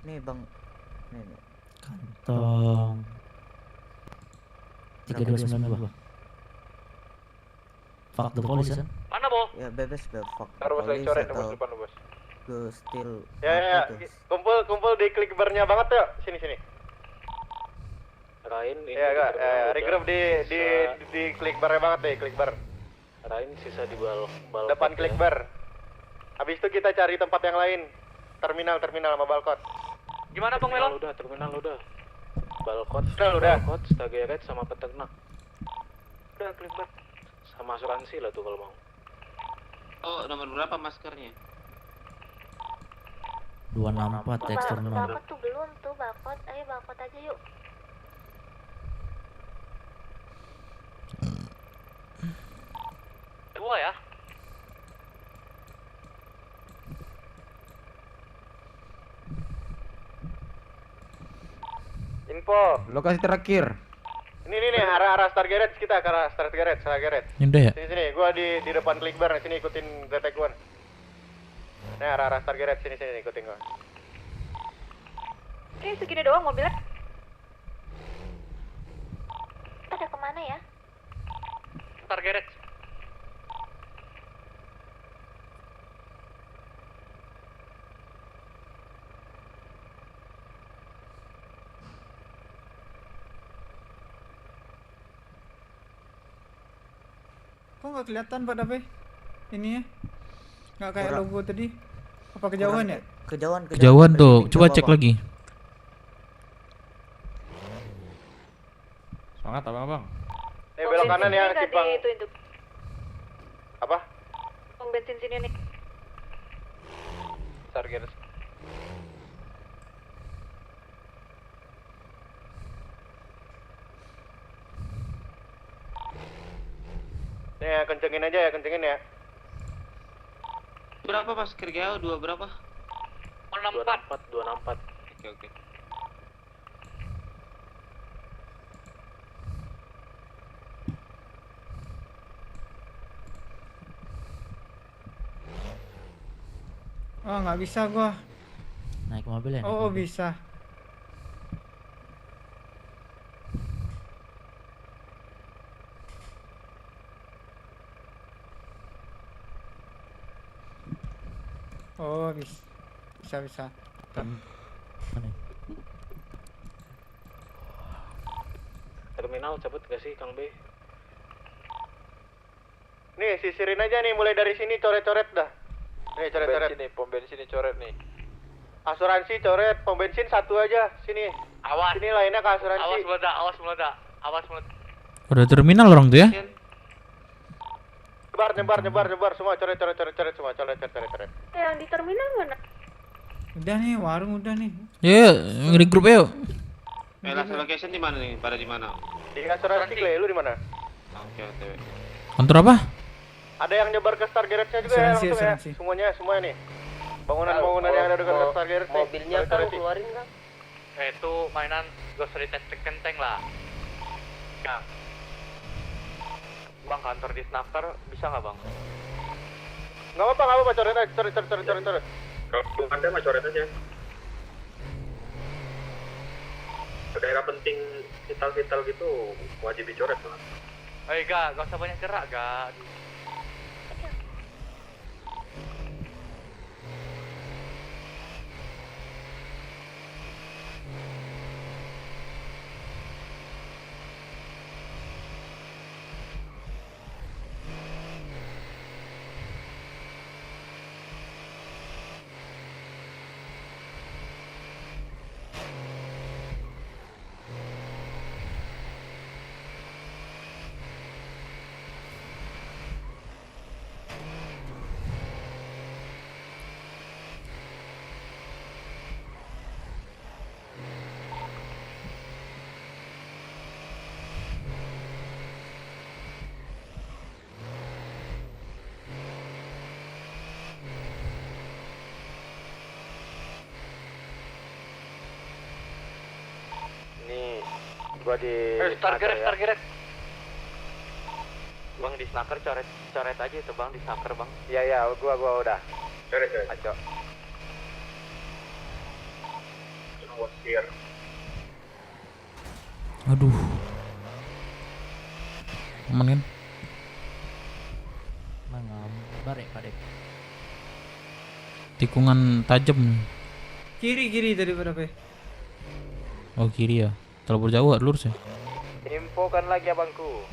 Nih bang, nih. Kantong 329 fuck the police kan? Mana, Bo? Ya bebas fuck Harus lagi police coret bos atau depan lu bos. ke still Ya, tuh. kumpul di klik barnya banget ya, sini. Rain ini Ya kak, terminal regroup udah. di klik barnya banget deh, klik bar. Rain sisa di bal Depan klik bar. Habis itu kita cari tempat yang lain. Terminal sama balkot. Gimana Bang Melong? Terminal udah. Balkot, Udah. Balkot, Stageret sama peternak. Udah klik bar. Sama asuransi lah tuh kalau mau. Oh, nomor berapa maskernya? 264 eksternal. Balkot tuh belum tuh, balkot. Ayo balkot aja yuk. Dua ya? Info. Lokasi terakhir. Ini arah Star Garage kita, ke arah Star Garage. Ini ya? Sini, gua di depan klik bar, sini ikutin detek gua. Nah, arah Star Garage sini ikutin gua. Oke, segini doang mobilnya. Ada kemana ya? Star Garage. Kok nggak kelihatan Pak Dape? Ini ya? Nggak kayak logo tadi? Apa kejauhan ya? Kejauhan tuh, coba cek lagi. Semangat abang. Belok kanan ya, simpang. Itu. Apa? Pom bensin sini nih. Star Garage. Nih ya, kencengin ya. Berapa masker GAO? Dua berapa? 264. Oke. Oh nggak bisa gua. Naik mobil ya? Oh bisa. Oh bisa. Mana? Terminal cabut gak sih Kang B? Nih, sisirin aja nih, mulai dari sini coret-coret dah. Nih, coret-coret. Pom bensin ini coret nih. Asuransi coret, pom bensin satu aja, sini. Awas. Sini lainnya ke asuransi. Awas meledak. Udah terminal orang tuh ya? Nyebar semua, coret semua, coret. Yang di terminal mana? Udah nih warung udah nih. Ya, ngeri grup yuk. Last location di mana nih? Pada di mana? Di asuransi, Clay, lu di mana? Oke. Kantor apa? Ada yang nyebar ke Star Garage-nya juga ya, langsung ya. Asuransi. Semua nih. Bangunan yang ada dekat Star Garage. Mobilnya kan keluarin kan? Itu mainan Ghost Detective Kenteng lah. Ya. Bang, kantor di Snacker bisa nggak bang? Nggak apa-apa, coret aja, coret. Kalau ada mah coret aja. Daerah penting vital gitu wajib dicoret lah. Gak usah banyak gerak gak. Nih, gua di Star Garage. Bang di Snacker coret aja itu bang, di Snacker bang. Iya, gua udah. Coret. Aco. buat clear. Aduh. Aman kan? Mengambar ya Pak Dek. Tikungan tajam. Kiri tadi Pak Dape. Oh kiri ya. Terlalu jauh lurus ya. Infokan lagi abangku.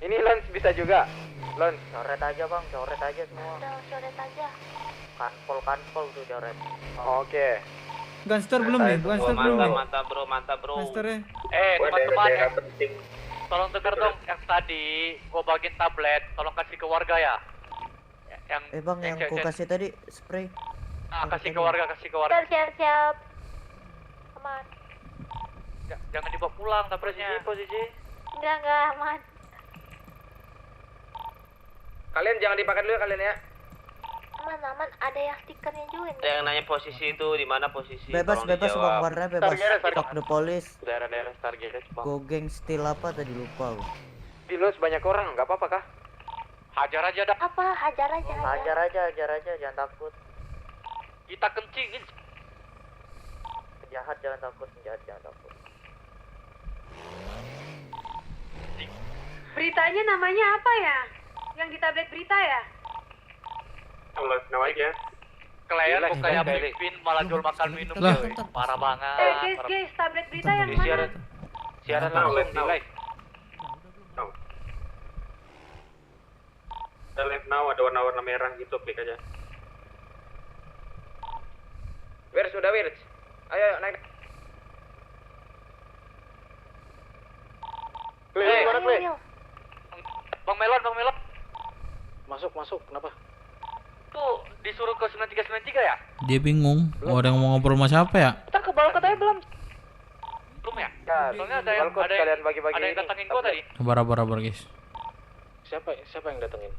Ini Lons bisa juga. Lons. Coret aja bang, coret aja semua. Udah coret aja. Kanpol tuh coret. Oke. Gunster belum nih, Gunster belum nih. Mantap bro. Gunster ya. Teman-teman daerah penting. Tolong dengar dong, yang tadi gua bagiin tablet, tolong kasih ke warga ya. Yang Bang, yang ku kasih tadi spray. kasih ke warga. Siap. Aman. Jangan dibawa pulang tabletnya. Posisi. Enggak aman. Kalian jangan dipakai dulu ya kalian ya. Aman. Ada yang stikernya juga nih. Yang nanya posisi itu di mana posisi? Bebas Tolong bang, dijawab. warnanya bebas. Target. Fuck the police. Daerah-daerah Stargate bang. Go geng still apa tadi lupa gua. Di Lons banyak orang, nggak apa-apa kah? Hajar aja dah. Apa? Hajar aja. Hajar aja, jangan takut. Kita kencingin. Penjahat jangan takut, jangan takut. Beritanya namanya apa ya? Yang di tablet berita ya? Left now aja. Klien kok kayak pemimpin malah jual makan minum coy. Parah banget. Guys, tablet berita yang mana? Siaran langsung di live. Ada left now, ada warna-warna merah gitu, klik aja. Wirs, udah Wirs. Ayo naik. Mana Kle? Ayo. Bang Melon. Masuk. Kenapa? Tuh disuruh ke 9393 ya? Dia bingung. Oh, ada yang mau ngobrol sama siapa ya? Kita ke bawah katanya belum. Belum ya? Ya, Soalnya ada yang kalian bagi-bagi ada yang ini. datengin gua tadi. Sabar guys. Siapa yang datengin?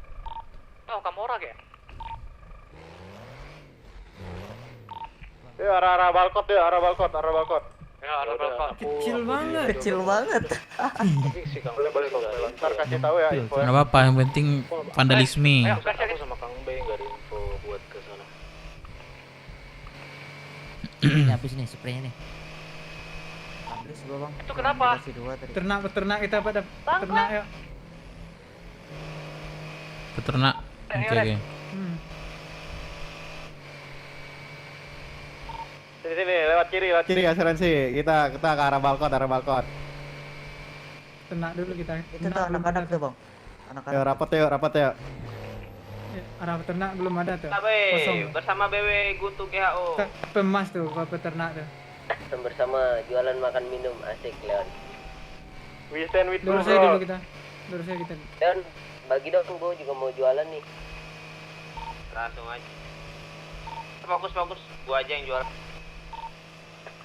Oh, Kamora ya? Arah balkot. Ya, ada berapa? Kecil banget. Boleh. Ntar kasih tahu ya info. Nggak apa-apa, yang penting vandalisme. Ayo, kasih aja. Sama Kang B nggak ada info buat ke sana. Ini habis nih spraynya nih. Habis gua bang. Itu kenapa? Kasih 2 tadi. Peternak kita pada peternak ya. Peternak. Oke. Sini lewat kiri asuransi. Kita ke arah balkon. Peternak dulu kita. Itu tuh anak-anak tuh bang. Anak-anak. Rapat yuk. Arah peternak belum ada tuh. Kosong. Bersama BW Gutu GHO. Pemas tuh kalau peternak tuh. Bersama jualan makan minum asik Leon. We stand with Lurus bro. aja dulu kita. Leon, bagi dong, gue juga mau jualan nih. Langsung aja. Fokus. Gua aja yang jual.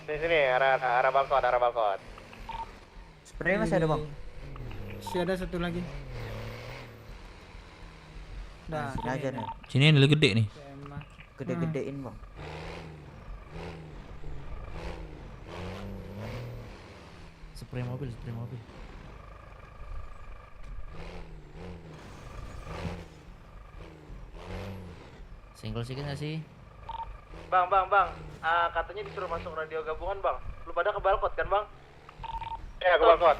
Sini arah balkon. Spray masih ada bang. Masih ada satu lagi. Dah. Sini aja nih. Sini yang gede nih. Gede-gedein bang. Spray mobil. Single sih nggak sih? Bang. Katanya disuruh masuk radio gabungan bang. Lu pada ke balkon kan bang? Iya ke balkon.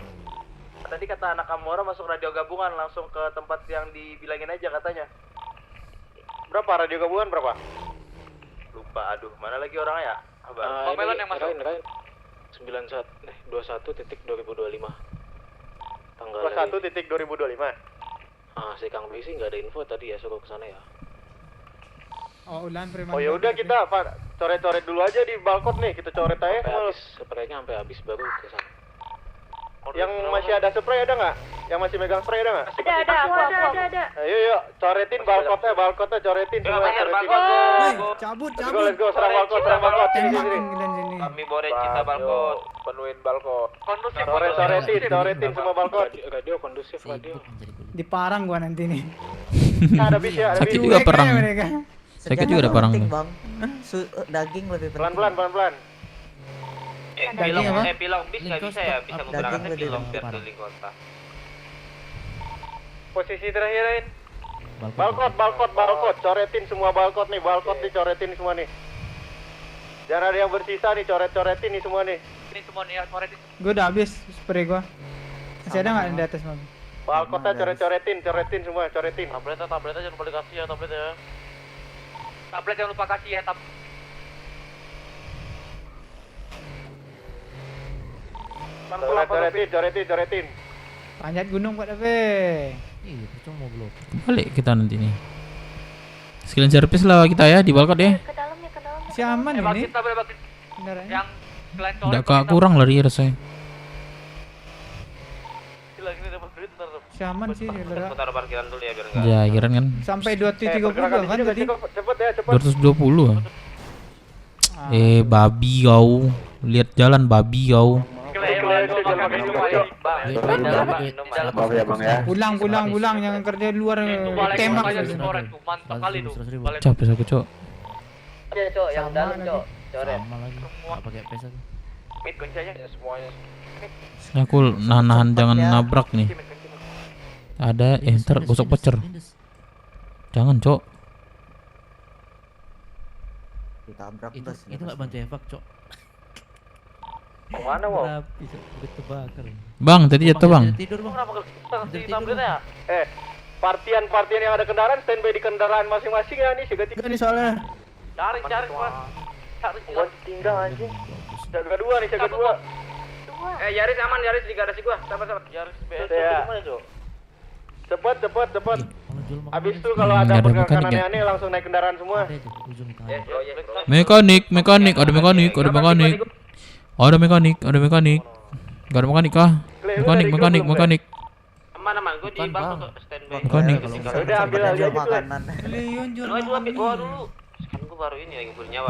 Tadi kata anak Kamora masuk radio gabungan langsung ke tempat yang dibilangin aja katanya. Berapa radio gabungan berapa? Lupa, aduh mana lagi orangnya ya? Bang Melon yang masuk. 21.2025 Tanggal 21.2025. si Kang B sih nggak ada info tadi ya, suruh ke sana ya. Oh, ulan preman. Oh ya udah kita coret-coret dulu aja di balkon nih, kita coret aja semua. Spraynya sampai habis baru ke sana. Yang masih ada spray ada nggak? Yang masih megang spray ada nggak? Ada. Ayo coretin balkotnya coretin semua. Cabut. Let's go, serang balkon. Sini. Kami bore cinta balkon. Penuhin balkon. Kondusif. Coretin semua balkon. Radio kondusif radio. Diparang gua nanti nih. Ada bis ya, ada bis. Sakit juga perang. Mereka. Sakit juga ada perang. Penting, bang. Daging lebih penting. Pelan-pelan. Pilong bis nggak bisa ya, bisa menggunakan Daging pilong lebih biar keliling kota. Posisi terakhirin. Balkot, coretin semua balkot nih, dicoretin semua nih. Jangan ada yang bersisa nih, coretin nih semua nih. Ini semua nih, coretin. Gue udah habis spray gue. Masih ada nggak yang di atas bang? Balkotnya coretin semua, coretin. Tabletnya jangan lupa dikasih ya, tabletnya. Tablet jangan lupa kasih ya, Coretin. Panjat gunung Pak Dabe. Iya, percuma belum. Balik kita nanti nih. Sekalian servis lah kita ya di balkon ya. Ke dalam ya, ke dalam. Si aman ini. Bangkit. Kendaraannya. Yang selain Udah kurang lari rasanya. Gila, ini dapat duit ntar. Si aman sih saudara. Taruh parkiran dulu ya biar enggak. Ya, kirain kan Sampai 230 kan tadi. Cepet ya, 220 babi kau. Lihat jalan babi kau. Pulang jangan kerja di luar tembak. Mantap kali tuh. Capek aku, Cok. Ya, Cok, yang dalam, Cok. Coret. Mid kunci aja semuanya. Aku nahan jangan nabrak nih. Ada ntar gosok pecer. Jangan, Cok. Ditabrak Itu bus. nggak bantu evak, Cok. Mana, Wow? Bang, tadi jatuh, Bang. Tidur, Bang. Kenapa kasih tabletnya? Partian yang ada kendaraan standby di kendaraan masing-masing ya nih, siga tiga nih soalnya. Cari, Mas. Cari. Tinggal anjing. Siaga dua. Yaris aman, Yaris di garasi gua. Sabar. Yaris BS Ya. gimana, Cok? Cepet. Jual makan Abis itu kalau ada Nggak ada pergerakan mekanik ya? aneh-aneh langsung naik kendaraan semua. ada aja ujung tangan. Mekanik, ada mekanik. Gak ada mekanik kah? Mekanik. Aman, gua di balkon kok standby. Mekanik. Udah ambil aja gitu. Leon jual. Lu ambil gua dulu. Kan gua baru ini lagi bernyawa.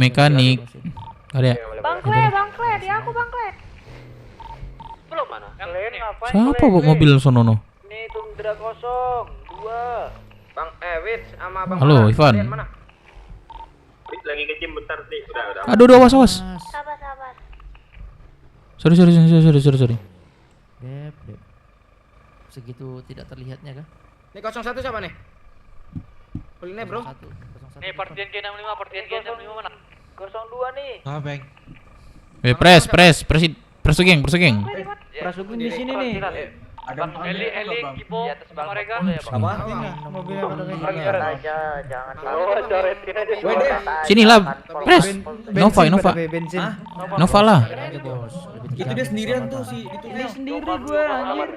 Mekanik. Ada ya? Bangklet, di aku bangklet. Belum mana? Yang ngapain? Siapa bawa mobil sonono? Ini Tundra 02. Bang Wits sama Bang Halo, Mana? Ivan. Kalian mana? Lagi nge-gym bentar nih. Udah. Aduh, awas. Mas, Sabar. Sorry. Dep. Segitu tidak terlihatnya kah? Ini 01 siapa nih? Kulinya bro. 01. Nih partian G65, partian G65 mana? 02 nih. Press geng. Prasugun di sini nih. Ada Eli, Kipo, sama Rega. Mobilnya pada Jangan. Coretin aja. Sini lah, press. Nova. bensin. Nova lah. Aja, Bos. Itu dia sendirian tuh si itu dia. Sendiri gue anjir.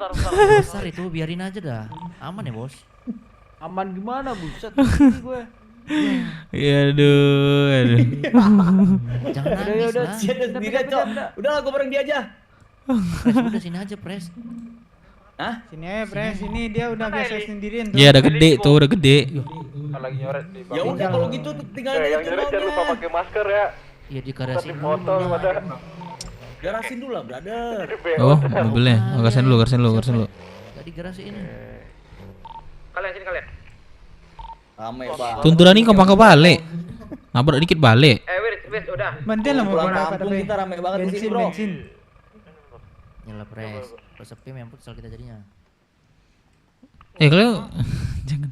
Besar itu biarin aja dah. Aman ya, Bos. Aman gimana buset gue. Ya aduh. Jangan nangis lah. Sendirian, Cok. Udah lah, gue bareng dia aja. Pres, udah sini aja, Pres. Sini aja Pres, ini dia udah biasa sendirian tuh. Iya, udah gede. Lagi nyoret di Ya udah kalau gitu tinggalin aja yang nyoret jangan lupa tuh. pakai masker ya. Iya di garasi dulu. Foto pada. Garasin dulu lah, brother. Oh, mobilnya. Gasin dulu. Gak di garasi ini. Kalian sini kalian. Rame, Pak. Tundra nih gampang kebalik. Nabrak dikit balik. Wits, udah. Bantuin lah mobil Pulang Pak kampung Dabe. kita rame banget di sini, Bro. Bensin. Nyala, Pres. Kalau sepi memang futsal kita jadinya. Kalau jangan.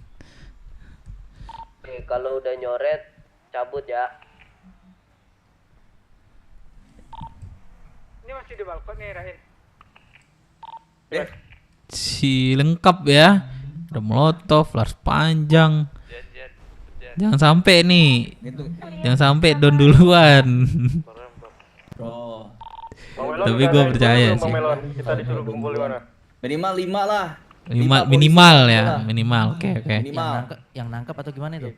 Oke, kalau udah nyoret, cabut ya. Ini masih di balkon nih, Rahim. Si lengkap ya. Ada molotov, flash panjang. Jangan sampai nih. Jangan sampai don duluan. Bro. Tapi gue percaya sih. Kita disuruh kumpul di mana? Minimal 5 lah. Minimal ya, minimal. Oke. Minimal. Yang nangkep atau gimana itu?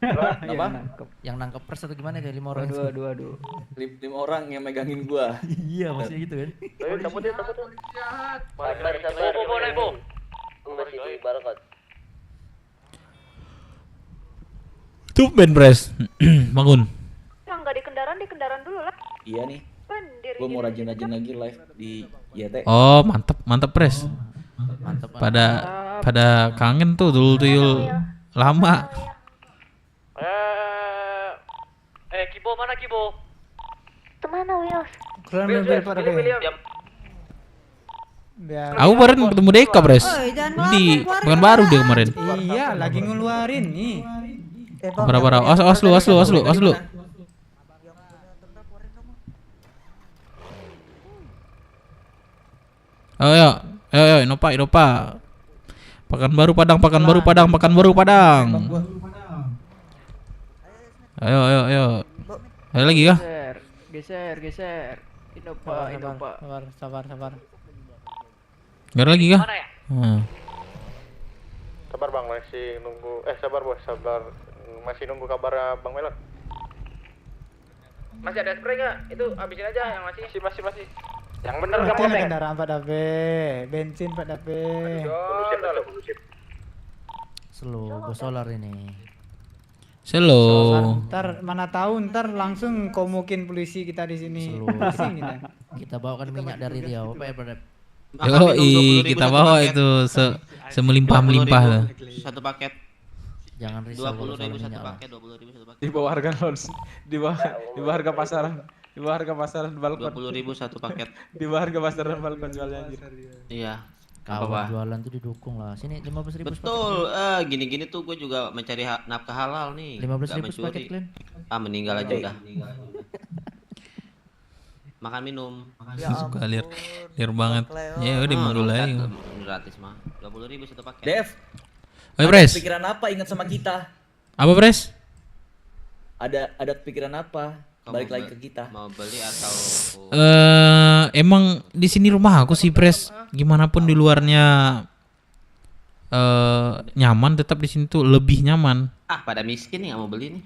Apa? Yang nangkep pers atau gimana itu? 5 orang. Aduh. 5 orang yang megangin gua. Iya, maksudnya gitu kan. Ayo cabut ya. Sabar. Bo. Masih di balkon. Tuh Ben Pres. Bangun. Yang nggak di kendaraan dulu lah. Iya nih. Diri. Gua mau rajin-rajin lagi live di YT. Oh, mantap Pres. Mantap. Pada kangen tuh tuyul lama. Kibo mana Kibo? Kemana Wills? Keluar mobil Pak Dabe. Biar. Aku kemarin ketemu Deka, Bres. jangan Di ngelapor, keluarga. Pekanbaru dia kemarin. Iya, lagi ngeluarin nih. Parah. Awas lu. Ayo, Inopa. Pekanbaru Padang. Ayo. Ayo lagi kah? Geser. Inopa. Sabar. Gak ada lagi kah? Mana ya? Sabar bang, masih nunggu. Sabar bos, masih nunggu kabar Bang Melon. Masih ada spray nggak? Itu habisin aja yang masih. Masih. Yang bener Berarti kamu ada Teng. kendaraan 4AP, bensin 4AP. Slow, bos solar ini. Slow. Ntar mana tahu langsung komukin polisi kita di sini. Slow. Pusing kita. Kita bawakan minyak dari Riau. Apa ya, Bro? Kita bawa itu semelimpah-melimpah lah. Satu paket. Jangan risau. 20.000 satu paket, 20.000 satu paket. Di bawah harga harga pasaran. Di bawah harga pasaran balkon. 20.000 satu paket. Di bawah harga pasaran balkon jualnya anjir. Iya. Kawan jualan tuh didukung lah. Sini 15.000 Betul. Gini-gini tuh gue juga mencari nafkah halal nih. 15.000 sepaket clean. Meninggal aja udah. Makan minum. Suka liar banget. Ya udah mau dulu aja. Gratis mah. 20.000 satu paket. Dev, Ayo, Bres. pikiran apa ingat sama kita? Apa, Bres? Ada pikiran apa? Balik lagi ke kita. Mau beli atau Emang di sini rumah aku sih, Bres. Gimana pun di luarnya nyaman, tetap di sini tuh lebih nyaman. pada miskin nih nggak mau beli nih.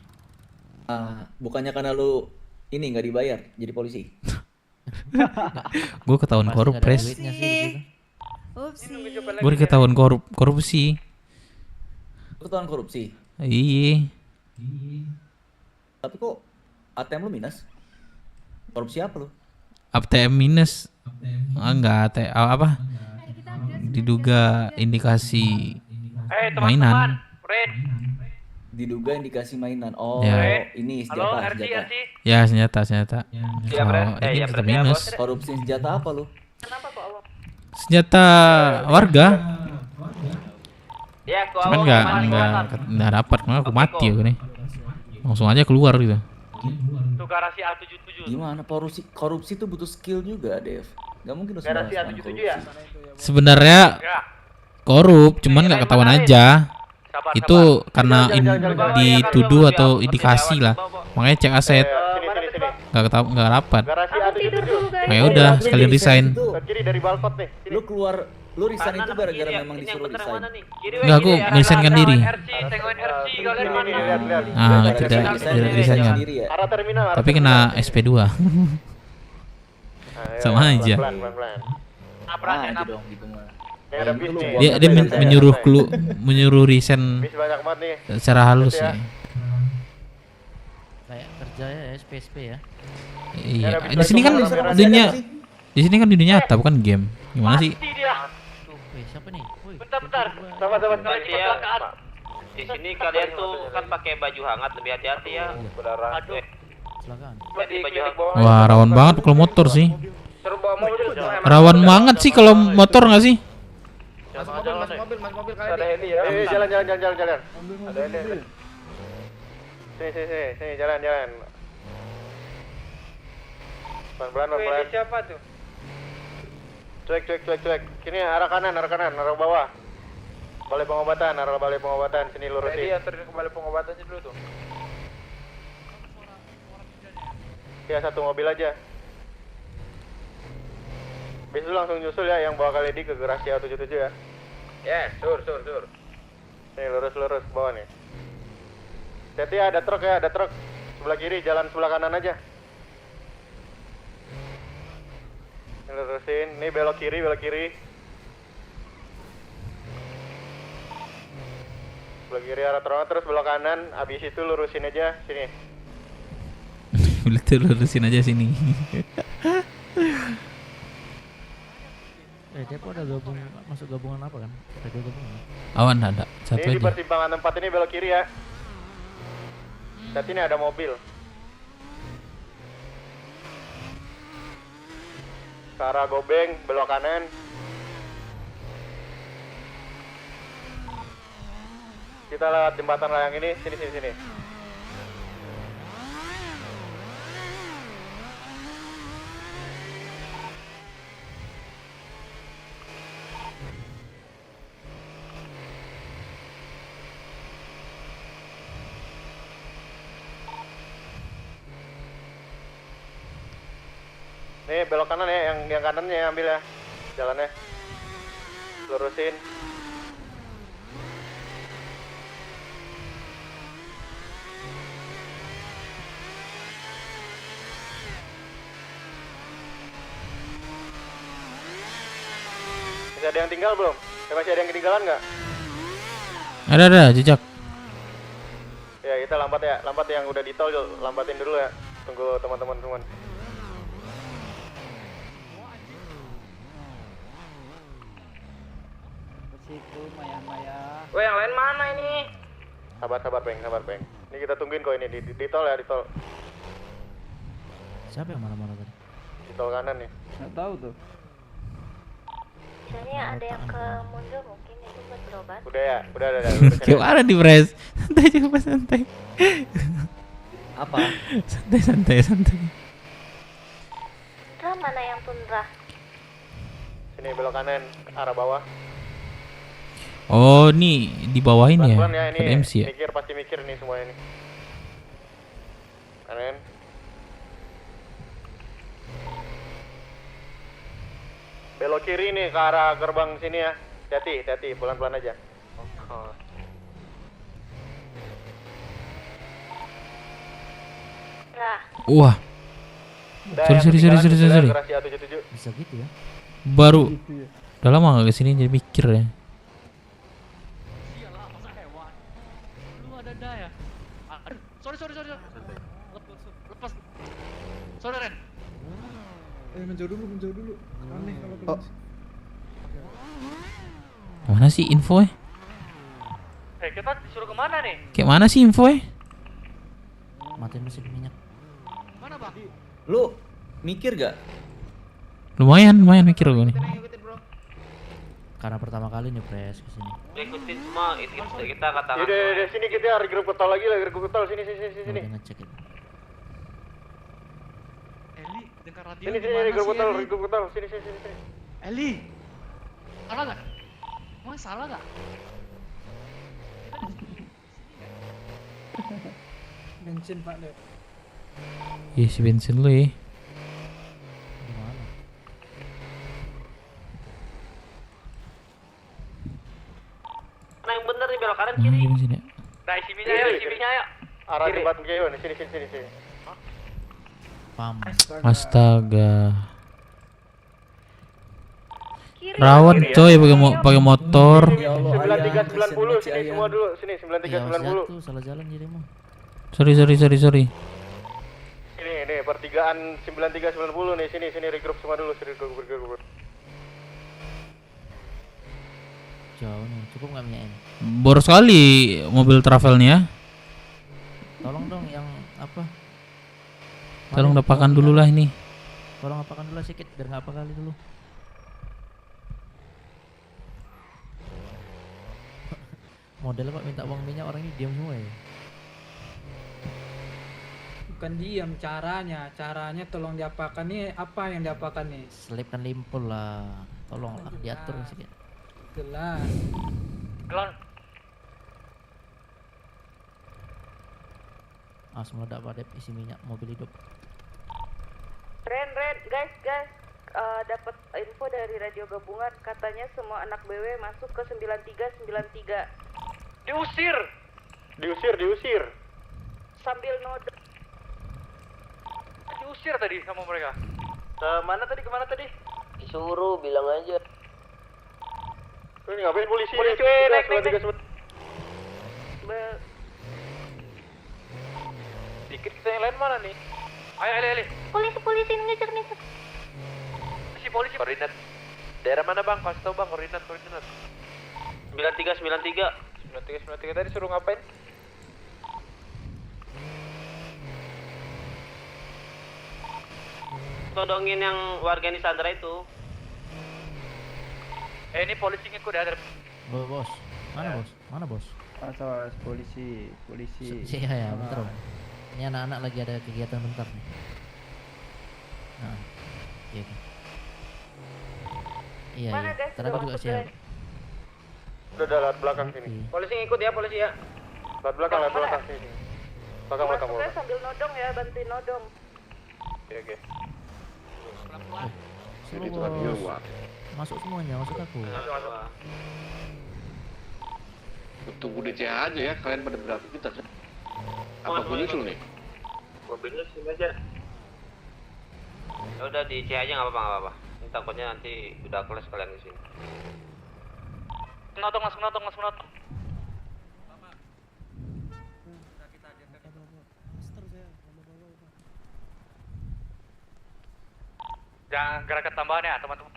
Bukannya karena lu ini nggak dibayar jadi polisi? Gue ketahuan korup, Bres. Upsi. Gue ketahuan korupsi. Ketahuan korupsi. Iya. Tapi kok ATM lu minus? Korupsi apa lu? ATM minus. Enggak, apa? Diduga indikasi mainan. Diduga indikasi mainan. Oh, Ya. ini senjata. Ya, senjata. Ini tetap minus. Korupsi senjata apa lu? Senjata warga. Ya, Cuman nggak dapat, makanya aku mati aku nih. Langsung aja keluar gitu. Tuh garasi A77. Gimana korupsi tuh butuh skill juga, Dev. Gak mungkin lu Garasi sembarangan A77 korupsi. ya? Sebenarnya korup, cuman nggak ketahuan aja. Itu karena dituduh atau indikasi lah. Makanya cek aset. Nggak dapat. Garasi Aku tidur dulu, guys. Ya udah, sekalian resign. kiri dari balkon nih. Lu resign itu gara-gara memang disuruh resign. Enggak, aku merisainkan diri. Lihat. Tidak resign-kan. Arah terminal. Tapi kena SP2. Sama aja. Pelan. Aja dong gitu mah. Ini ada bis nih. Dia menyuruh resign Bis banyak banget nih. secara halus ya. Kayak kerja ya SPSP ya. Iya. Di sini kan dunia nyata bukan game. Gimana sih? Siapa nih? Woi. Bentar. Sama. Di sini kalian tuh kan pakai baju hangat, lebih hati-hati ya. Berdarah. Aduh. Silakan. Di baju hangat. Wah, rawan banget kalau motor sih. Suruh bawa mobil. Rawan banget sih kalau motor nggak sih? Mas mobil kali Ada heli ya. Jalan. Ada heli. Sini jalan. Pelan-pelan. Siapa tuh? Cuek. Sini arah kanan, arah bawah. Balai pengobatan, sini lurusin. Dia anterin ke balai pengobatan aja dulu tuh. Ya, satu mobil aja. Bis lu langsung nyusul ya, yang bawa Kaledi ke garasi A77 ya. Yes, sur. Nih, lurus bawah nih. Hati ada truk. Sebelah kiri, jalan sebelah kanan aja. Ini lurusin, nih belok kiri. Sebelah kiri arah terowongan, terus belok kanan, abis itu lurusin aja sini. Betul, lurusin aja sini. Depo ada masuk gabungan apa kan? Radio gabungan. Awan ada satu Ini di aja. persimpangan tempat ini belok kiri ya. Saat ini ada mobil. Ke arah Gobeng, belok kanan. Kita lewat jembatan layang ini, sini. Nih belok kanan ya, yang kanannya ambil ya, jalannya, lurusin. Masih ada yang tinggal belum? Masih ada yang ketinggalan nggak? Ada jejak. Ya kita lambat yang udah di tol, lambatin dulu ya. Tunggu teman-teman semua. Weh, yang lain mana ini? Sabar Beng. Ini kita tungguin kok ini di tol ya, di tol. Siapa yang marah-marah tadi? Di tol kanan nih. Nggak tahu tuh. Misalnya ada yang ke mundur mungkin itu buat berobat. Udah ya, udah. Gimana di Pres? Santai coba santai. Apa? Santai. Tundra mana yang tundra? Sini belok kanan, arah bawah. Oh, nih di bawah ini ya. Pelan-pelan Ada ini. MC ya. Pasti mikir nih semua ini. Kanan. Belok kiri nih ke arah gerbang sini ya. Hati-hati, pelan-pelan aja. Nah, Wah, Udah, Sorry, yang sorry. ketinggalan Garasi A77. Bisa gitu ya? baru udah lama gak kesini jadi mikir ya. Sorry Ren. Menjauh dulu. Aneh kalau polisi. Mana sih info Kita disuruh kemana nih? Kayak mana sih info Matiin mesin minyak. Mana bang? Lu mikir gak? Lumayan mikir gue nih. Karena pertama kali nih Pres kesini. Ikutin semua, itu kita katakan. Udah, sini kita regroup ke tol lagi lah, regroup ke tol sini. Udah ngecek itu. Eli, dengar radio Sini, gimana regroup ke sih, tol, Eli? regroup ke tol, sini. Eli, salah gak? Emang salah gak? Bensin Pak deh. Isi bensin lu ya. Gimana? Mana yang bener nih, belok kanan Mana kiri. isi bensin ya? Nah isi minyak ya, isi minyak ya. Arah Kiri. jembatan Keon, sini. Pam. Astaga. kiri. Rawan coy pakai motor. Ya Allah, 9390 sini semua dulu, sini Iya, 9390. tuh salah jalan dirimu. Sorry. Ini pertigaan 9390 nih, sini regroup semua dulu, regroup. Jauh nih, cukup nggak minyaknya? Boros sekali mobil travelnya. Tolong dong yang apa? Tolong Mana? dapakan dulu lah ini. Tolong apakan dulu sedikit biar nggak apa kali dulu. Model Pak minta uang minyak orang ini diam semua ya. Bukan diam, caranya tolong diapakan nih, apa yang diapakan nih? Selipkan limpul lah. Tolonglah diatur sedikit. Gelas. Elon, Meledak padep isi minyak mobil hidup. Ren, guys, dapat info dari radio gabungan katanya semua anak BW masuk ke 9393 Diusir. sambil node. diusir tadi sama mereka. Kemana tadi? Disuruh bilang aja. Ini ngapain polisi? Polisi, naik. Dikit kita yang lain mana nih? Ayo Eli. Polisi ngejar. Polisi. Koordinat. Daerah mana bang? Kasih tau bang, koordinat. 9393 tadi suruh ngapain? Todongin yang warga di Sandra itu. Ini polisi ngikut ya. Bos. Mana bos? Awas, polisi. Iya ya, bentar Om. Ini anak-anak lagi ada kegiatan bentar nih. Nah, iya. Iya, Mana, iya. guys? Ntar aku Udah juga masuk, share. guys. Udah lewat belakang sini. Polisi ngikut ya, polisi ya. Lewat belakang sini. Belakang. Masuk guys sambil nodong ya, bantuin nodong. Oke. Suruh bos. Masuk semuanya, masuk aku. Tunggu DCA aja ya, kalian pada beraktivitas ya. Apa gue nyusul nih? Mobilnya sini aja. Ya udah di C aja nggak apa-apa. Ini takutnya nanti udah kelas kalian di sini. Notong. Jangan gerakan tambahan ya, teman-teman.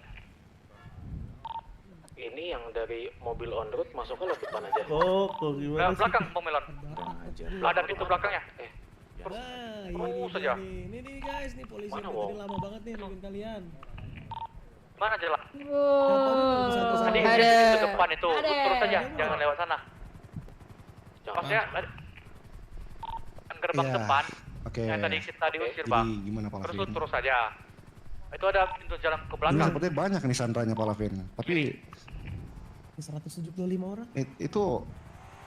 Ini yang dari mobil on road masuknya lewat depan aja. Oh, kok gimana sih? Belakang mobilon. Ada pintu belakangnya. Terus saja. Ini nih guys, nih polisi Mana, tadi Wong? lama banget nih nungguin kalian. Mana jalan? Tadi Tadi pintu depan itu, terus saja, jangan lewat sana. Maksudnya gerbang depan. Oke. Yang tadi kita diusir Jadi bang. gimana Pak Terus Lavin? terus saja. Itu ada pintu jalan ke Ini belakang. sepertinya banyak nih sandranya Pak Lavin. Tapi 175 orang. itu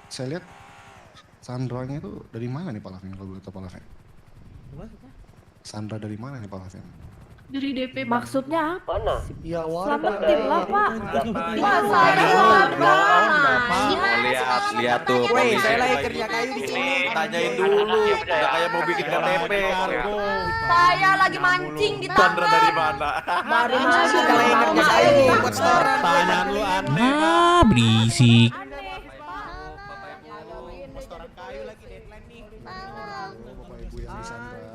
saya lihat sandranya itu dari mana nih Pak Lavin kalau boleh tahu Pak Lavin? Sandra dari mana nih Pak Lavin? Dari DP maksudnya apa? Mana? Ya Selamatin lah pak. Lihat tuh. Woi, saya lagi kerja kayu di sini. Tanyain dulu. Udah kayak mau bikin KTP. Saya lagi mancing di Sandra dari mana? Baru masuk lagi kerja kayu buat setoran. Tanyaan lu aneh. Ah, berisik.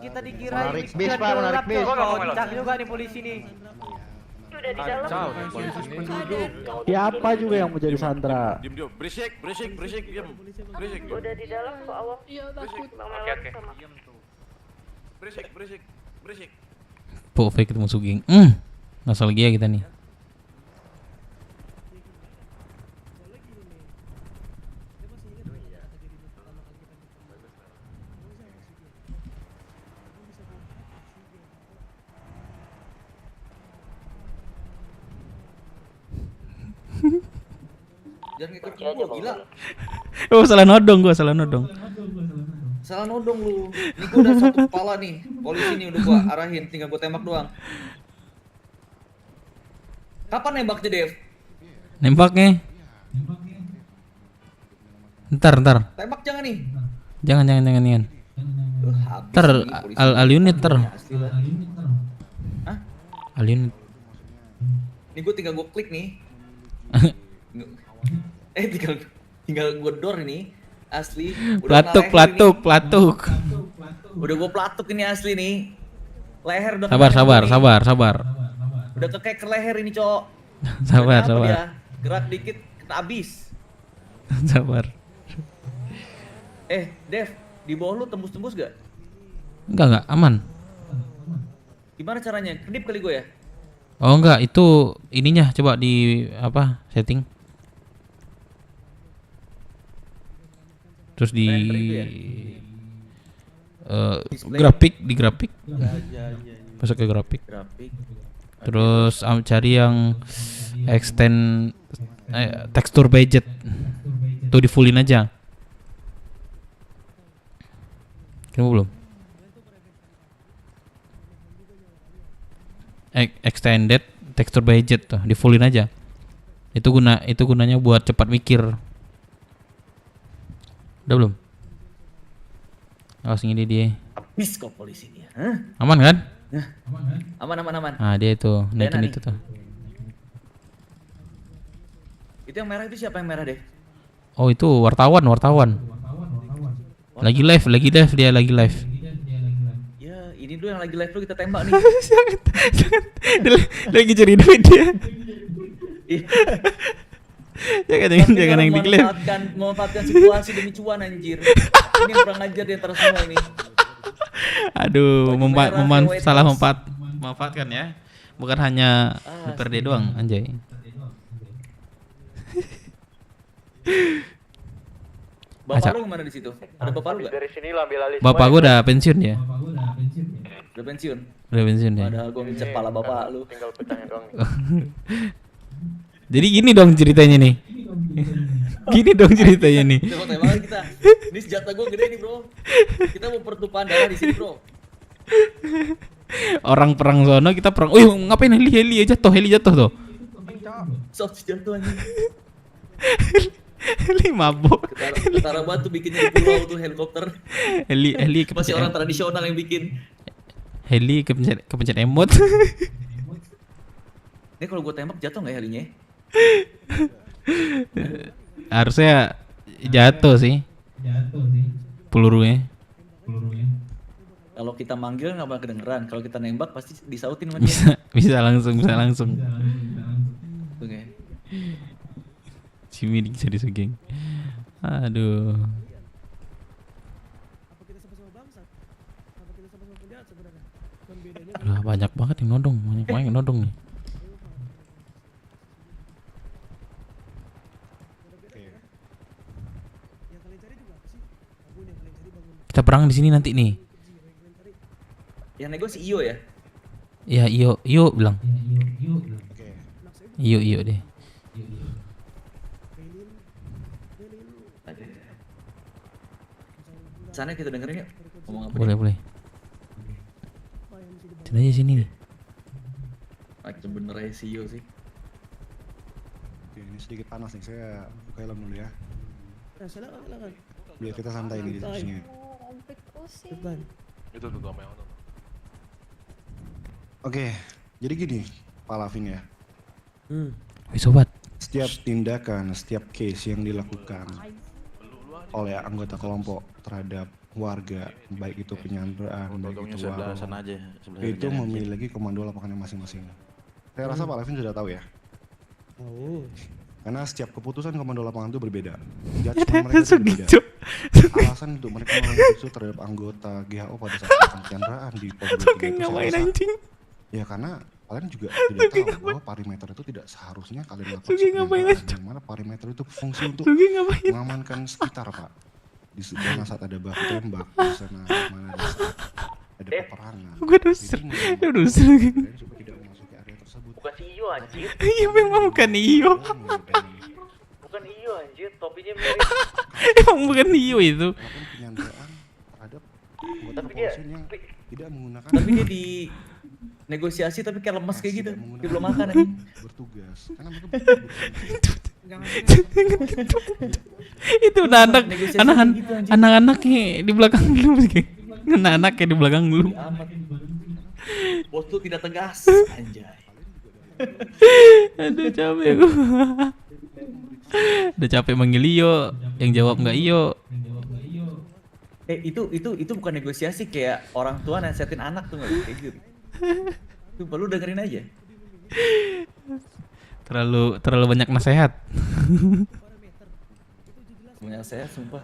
Kita dikira Menarik bis, Pak, menarik bis. Kocak juga nih polisi nih. udah di dalam. Siapa juga yang mau jadi sandra? Diam. Berisik, diam. Berisik. Udah di dalam kok awang. Iya takut. Bang Oke Melon oke. sama. Berisik. Po fake ketemu Sugeng. Nostalgia kita nih. Jangan ngikut gua, gila. Oh, salah nodong gua, salah nodong. Salah nodong lu. Ini gua udah satu kepala nih. Polisi nih udah gua arahin, tinggal gua tembak doang. Kapan nembaknya, Dev? Nembaknya. Ntar. Tembak jangan nih. Jangan. Ntar al unit ter. Hah? Al unit. Ini gua tinggal gua klik nih. tinggal gua door ini. Asli. Platuk. Udah gua platuk ini asli nih. Leher udah. Sabar. Udah kekeker leher ini, Cok. Sabar. Dia? Gerak dikit kena abis. Sabar. Dev, di bawah lu tembus-tembus gak? Enggak, aman. Gimana caranya? Kedip kali gue ya? Oh enggak, itu ininya coba di apa? Setting. Terus di grafik. Masuk ke grafik. Terus cari yang extend tekstur budget. Itu di fullin aja. Kamu belum? Extended tekstur budget tuh, di fullin aja. Itu gunanya buat cepat mikir. Udah belum? Awas ini dia. Habis kok polisi dia. Aman kan? Aman. Ah, dia itu, naikin Dena itu nih. tuh. Itu yang merah itu siapa yang merah deh? Oh, itu wartawan. Lagi live dia lagi live. Ya, ini dulu yang lagi live dulu kita tembak nih. Dia lagi cari duit dia. Jangan yang di live. Memanfaatkan situasi demi cuan anjir. Ini yang kurang ajar di antara semua ini. Aduh, memanfaatkan ya. Bukan hanya DPRD doang, anjay. Bapak lu gimana di situ? Ada bapak lu Habis nggak? dari sini lo ambil alih Bapak gua udah pensiun ya. Udah pensiun. Udah pensiun ya. Padahal gua ngincer pala bapak lu. Tinggal pecahnya doang nih. Jadi gini dong ceritanya nih. Gini dong ceritanya nih. Coba tembak kita. Ini senjata gua gede nih, Bro. Kita mau pertumpahan darah di sini, Bro. Orang perang sono, kita perang. Ngapain heli jatuh tuh. Soft jatuh anjing. Heli mabuk. Ketara batu bikinnya di pulau tuh helikopter. Heli Masih orang tradisional yang bikin. Heli kepencet emot. Ini kalau gua tembak jatuh nggak ya helinya? Harusnya jatuh sih. Pelurunya. Kalau kita manggil nggak bakal kedengeran. Kalau kita nembak pasti disautin sama dia. Bisa langsung. Oke. Cimi bisa disegeng. Aduh. Aduh, banyak banget yang nodong, banyak yang nodong nih. Kita perang di sini nanti nih. Yang nego si Iyo ya? Ya Iyo bilang. Iyo deh. Sana kita dengerin yuk. Ngomong apa? Boleh. Coba aja sini nih. Macam bener aja si Iyo sih. Oke, ini sedikit panas nih, saya buka helm dulu ya. Silakan. Biar kita santai nih di sini. Itu tuh sama yang mana? Oke, jadi gini, Pak Lavin ya. Wih sobat. Setiap tindakan, setiap case yang dilakukan oleh anggota kelompok terhadap warga, baik itu penyanderaan, baik itu warung, itu memiliki komando lapangannya masing-masing. Saya rasa Pak Lavin sudah tahu ya. Karena setiap keputusan komando lapangan itu berbeda. Judgement mereka itu berbeda. Alasan untuk mereka melakukan itu terhadap anggota GHO pada saat penyanderaan di Polres itu ya karena kalian juga tidak tahu bahwa perimeter itu tidak seharusnya kalian lakukan penyanderaan, yang mana perimeter itu fungsi untuk mengamankan sekitar, Pak. Di sana saat ada baku tembak, di sana mana di saat ada peperangan. Kalian supaya tidak memasuki area tersebut. Bukan si Iyo anjir. Iya memang bukan Iyo. Bukan Iyo anjir, topinya mirip. Emang bukan Iyo itu. Penyanderaan terhadap anggota Tapi dia kepolisian yang tidak menggunakan. Tapi dia di negosiasi tapi kayak lemes kayak gitu. Dia belum makan anjing. Bertugas. Karena mereka Itu anak-anaknya di belakang lu. Anak-anaknya di belakang lu. Bos lu tidak tegas, anjay. Aduh capek gua. Udah capek manggil Iyo, yang jawab nggak Iyo. Itu bukan negosiasi, kayak orang tua nasihatin anak tuh, nggak kayak gitu. Tuh perlu dengerin aja. Terlalu banyak nasihat. Banyak nasihat sumpah.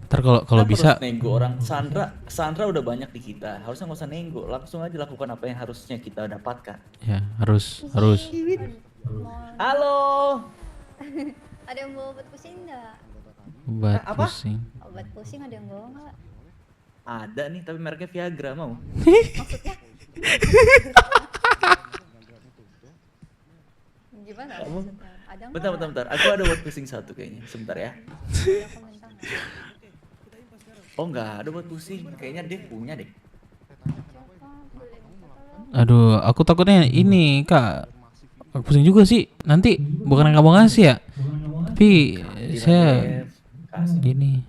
Ntar kalau bisa nego orang. Sandra udah banyak di kita, harusnya nggak usah nego, langsung aja lakukan apa yang harusnya kita dapatkan. Ya harus. Halo. Ada yang bawa obat pusing enggak? Obat pusing. Obat pusing ada yang bawa enggak? Ada nih, tapi mereknya Viagra, mau? Maksudnya? Gimana? Ada enggak? Bentar. Aku ada obat pusing satu kayaknya. Sebentar ya. Oh enggak, ada obat pusing. Kayaknya Dev punya deh. Aduh, aku takutnya ini Kak. Aku pusing juga sih. Nanti bukan yang kamu ngasih ya. Tapi saya gini.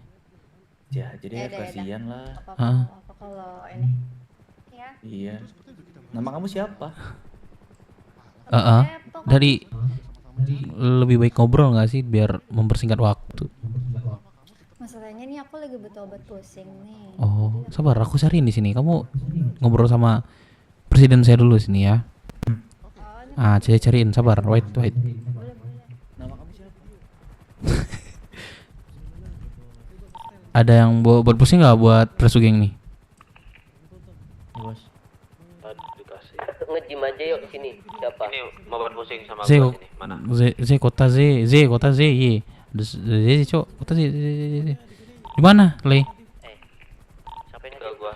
Ya, jadi kasihan lah. Apa kalau ini? Ya. Iya. Nama kamu siapa? Dari lebih baik ngobrol nggak sih biar mempersingkat waktu. Masalahnya nih aku lagi butuh obat pusing nih. Oh, sabar, aku cariin di sini. Kamu ngobrol sama presiden saya dulu sini ya. Saya cariin, sabar. Wait. Nama kamu siapa? Ada yang buat pusing nggak buat Presugeng nih? Bos. Tadi dikasih. Jim aja yuk sini. Siapa? Ini mau buat pusing sama Z, gua sini. Mana? kota Z, ye. Z, cok, kota Z. Di mana, Clay? Sampai ke gua.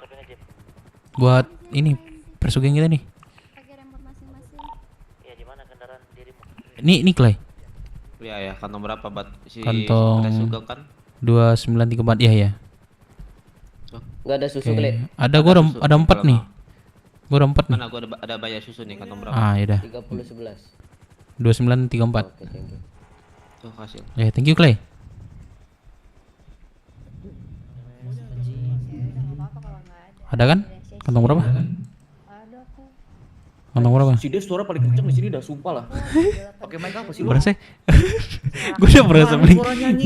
Buat ini persugeng kita nih. Ya di mana kendaraan dirimu? Nih Clay. Ya, kantong berapa, Bat? Si Kantong ada Sugeng kan? 2934, iya ya. Enggak ada susu, Oke. Kle. Ada gua ada 4 nih. Gua ada 4 nih. Mana gua ada banyak susu nih, kantong berapa? Ah, yaudah. 3011. 2934. Oke, thank you. Tuh, kasih. Thank you, Clay. Ada kan? Kantong berapa? Kantong berapa? Si Dev suara paling kenceng di sini dah, sumpah lah. Pakai mic apa sih lu? Berasa? Gue udah berasa paling. Suara nyanyi.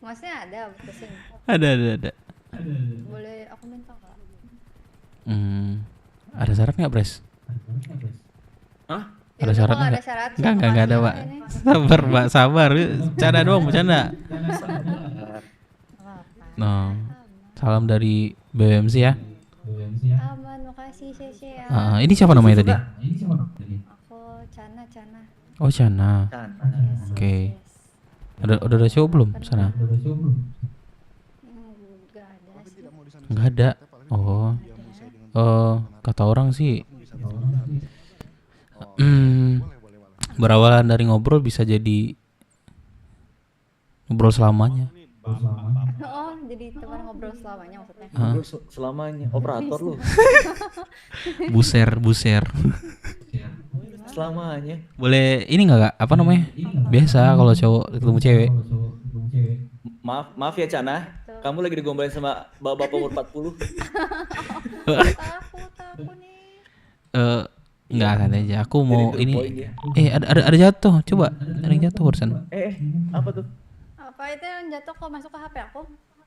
Masnya ada pusing. Ada. Boleh aku minta nggak? Ada syarat nggak, Pres? Hah? Ada syarat kalau ada nggak? syarat, Nggak ada, Pak. Sabar, Pak, sabar. Bercanda doang, bercanda. No. Salam dari BMC ya. Aman, makasih Sese ya. Ini siapa namanya tadi? Aku Cana. Oh, Cana. Oke. Udah ada cowok belum sana? Nggak ada. Oh. Kata orang sih. Berawalan dari ngobrol bisa jadi ngobrol selamanya. Oh, jadi teman ngobrol selamanya maksudnya? Ngobrol selamanya. Operator lu. Buser. Selamanya. Boleh ini nggak, Kak? Apa namanya? Biasa kalau cowok ketemu cewek. Maaf ya Cana, kamu lagi digombalin sama bapak umur 40. Takut nih. Enggak kan aja. Aku mau Jadi ini. ya. Ada jatuh. Coba. Ada yang jatuh barusan. Apa tuh? Apa itu yang jatuh kok masuk ke HP aku?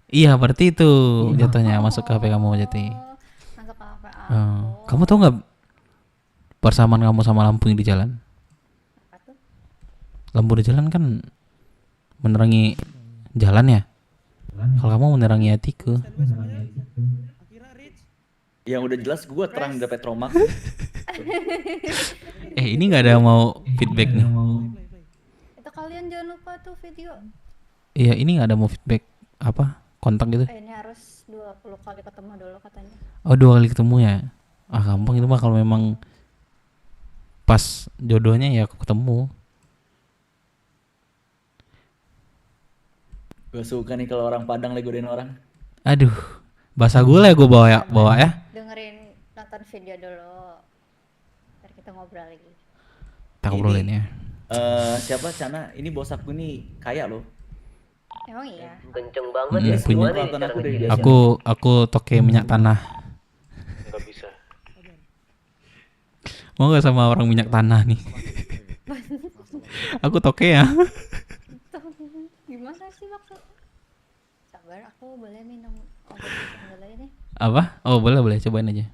Iya, berarti itu jatuhnya masuk ke HP kamu jadi. Masuk ke HP aku. Kamu tahu nggak persamaan kamu sama lampu yang di jalan? Apa tuh? Lampu di jalan kan menerangi jalan ya. Kalau kamu menerangi hatiku. Yang udah jelas gue terang di Petromax. Ini nggak ada yang mau feedback nih. Itu kalian jangan lupa tuh video. Iya, ini nggak ada mau feedback apa kontak gitu. Ini harus 20 kali ketemu dulu katanya. Oh, 2 kali ketemu ya. Gampang itu mah kalau memang pas jodohnya ya ketemu. Gue suka nih kalau orang Padang lagi godain orang. Aduh, bahasa gue lah gue bawa ya. Dengerin, nonton video dulu. Ntar kita ngobrol lagi. Kita ngobrolin ya. Siapa Cana? Ini bos aku nih kaya loh. Emang iya? Kenceng banget ya. Punya. Gimana cara ngejelasin? Aku toke minyak tanah. Nggak bisa. Mau nggak sama orang minyak tanah nih? Aku toke ya. Gimana sih maksudnya? Sabar, aku boleh minum obat dulu ya nih. Apa? Oh, boleh cobain aja.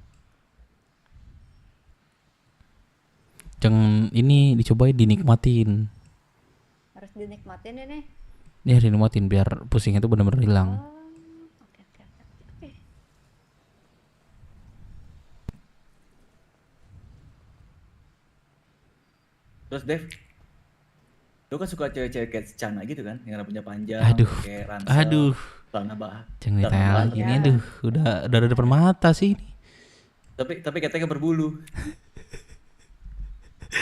Jangan ini dicobain, dinikmatin. Harus dinikmatin ya nih. Ya dinikmatin biar pusingnya itu benar-benar hilang. Oke. Terus Dev, lu kan suka cewek-cewek kayak Cana gitu kan, yang rambutnya panjang, kayak ransel, Aduh. celana bah. Jangan ditanya lagi nih, aduh, udah ada depan mata sih ini. Tapi katanya berbulu.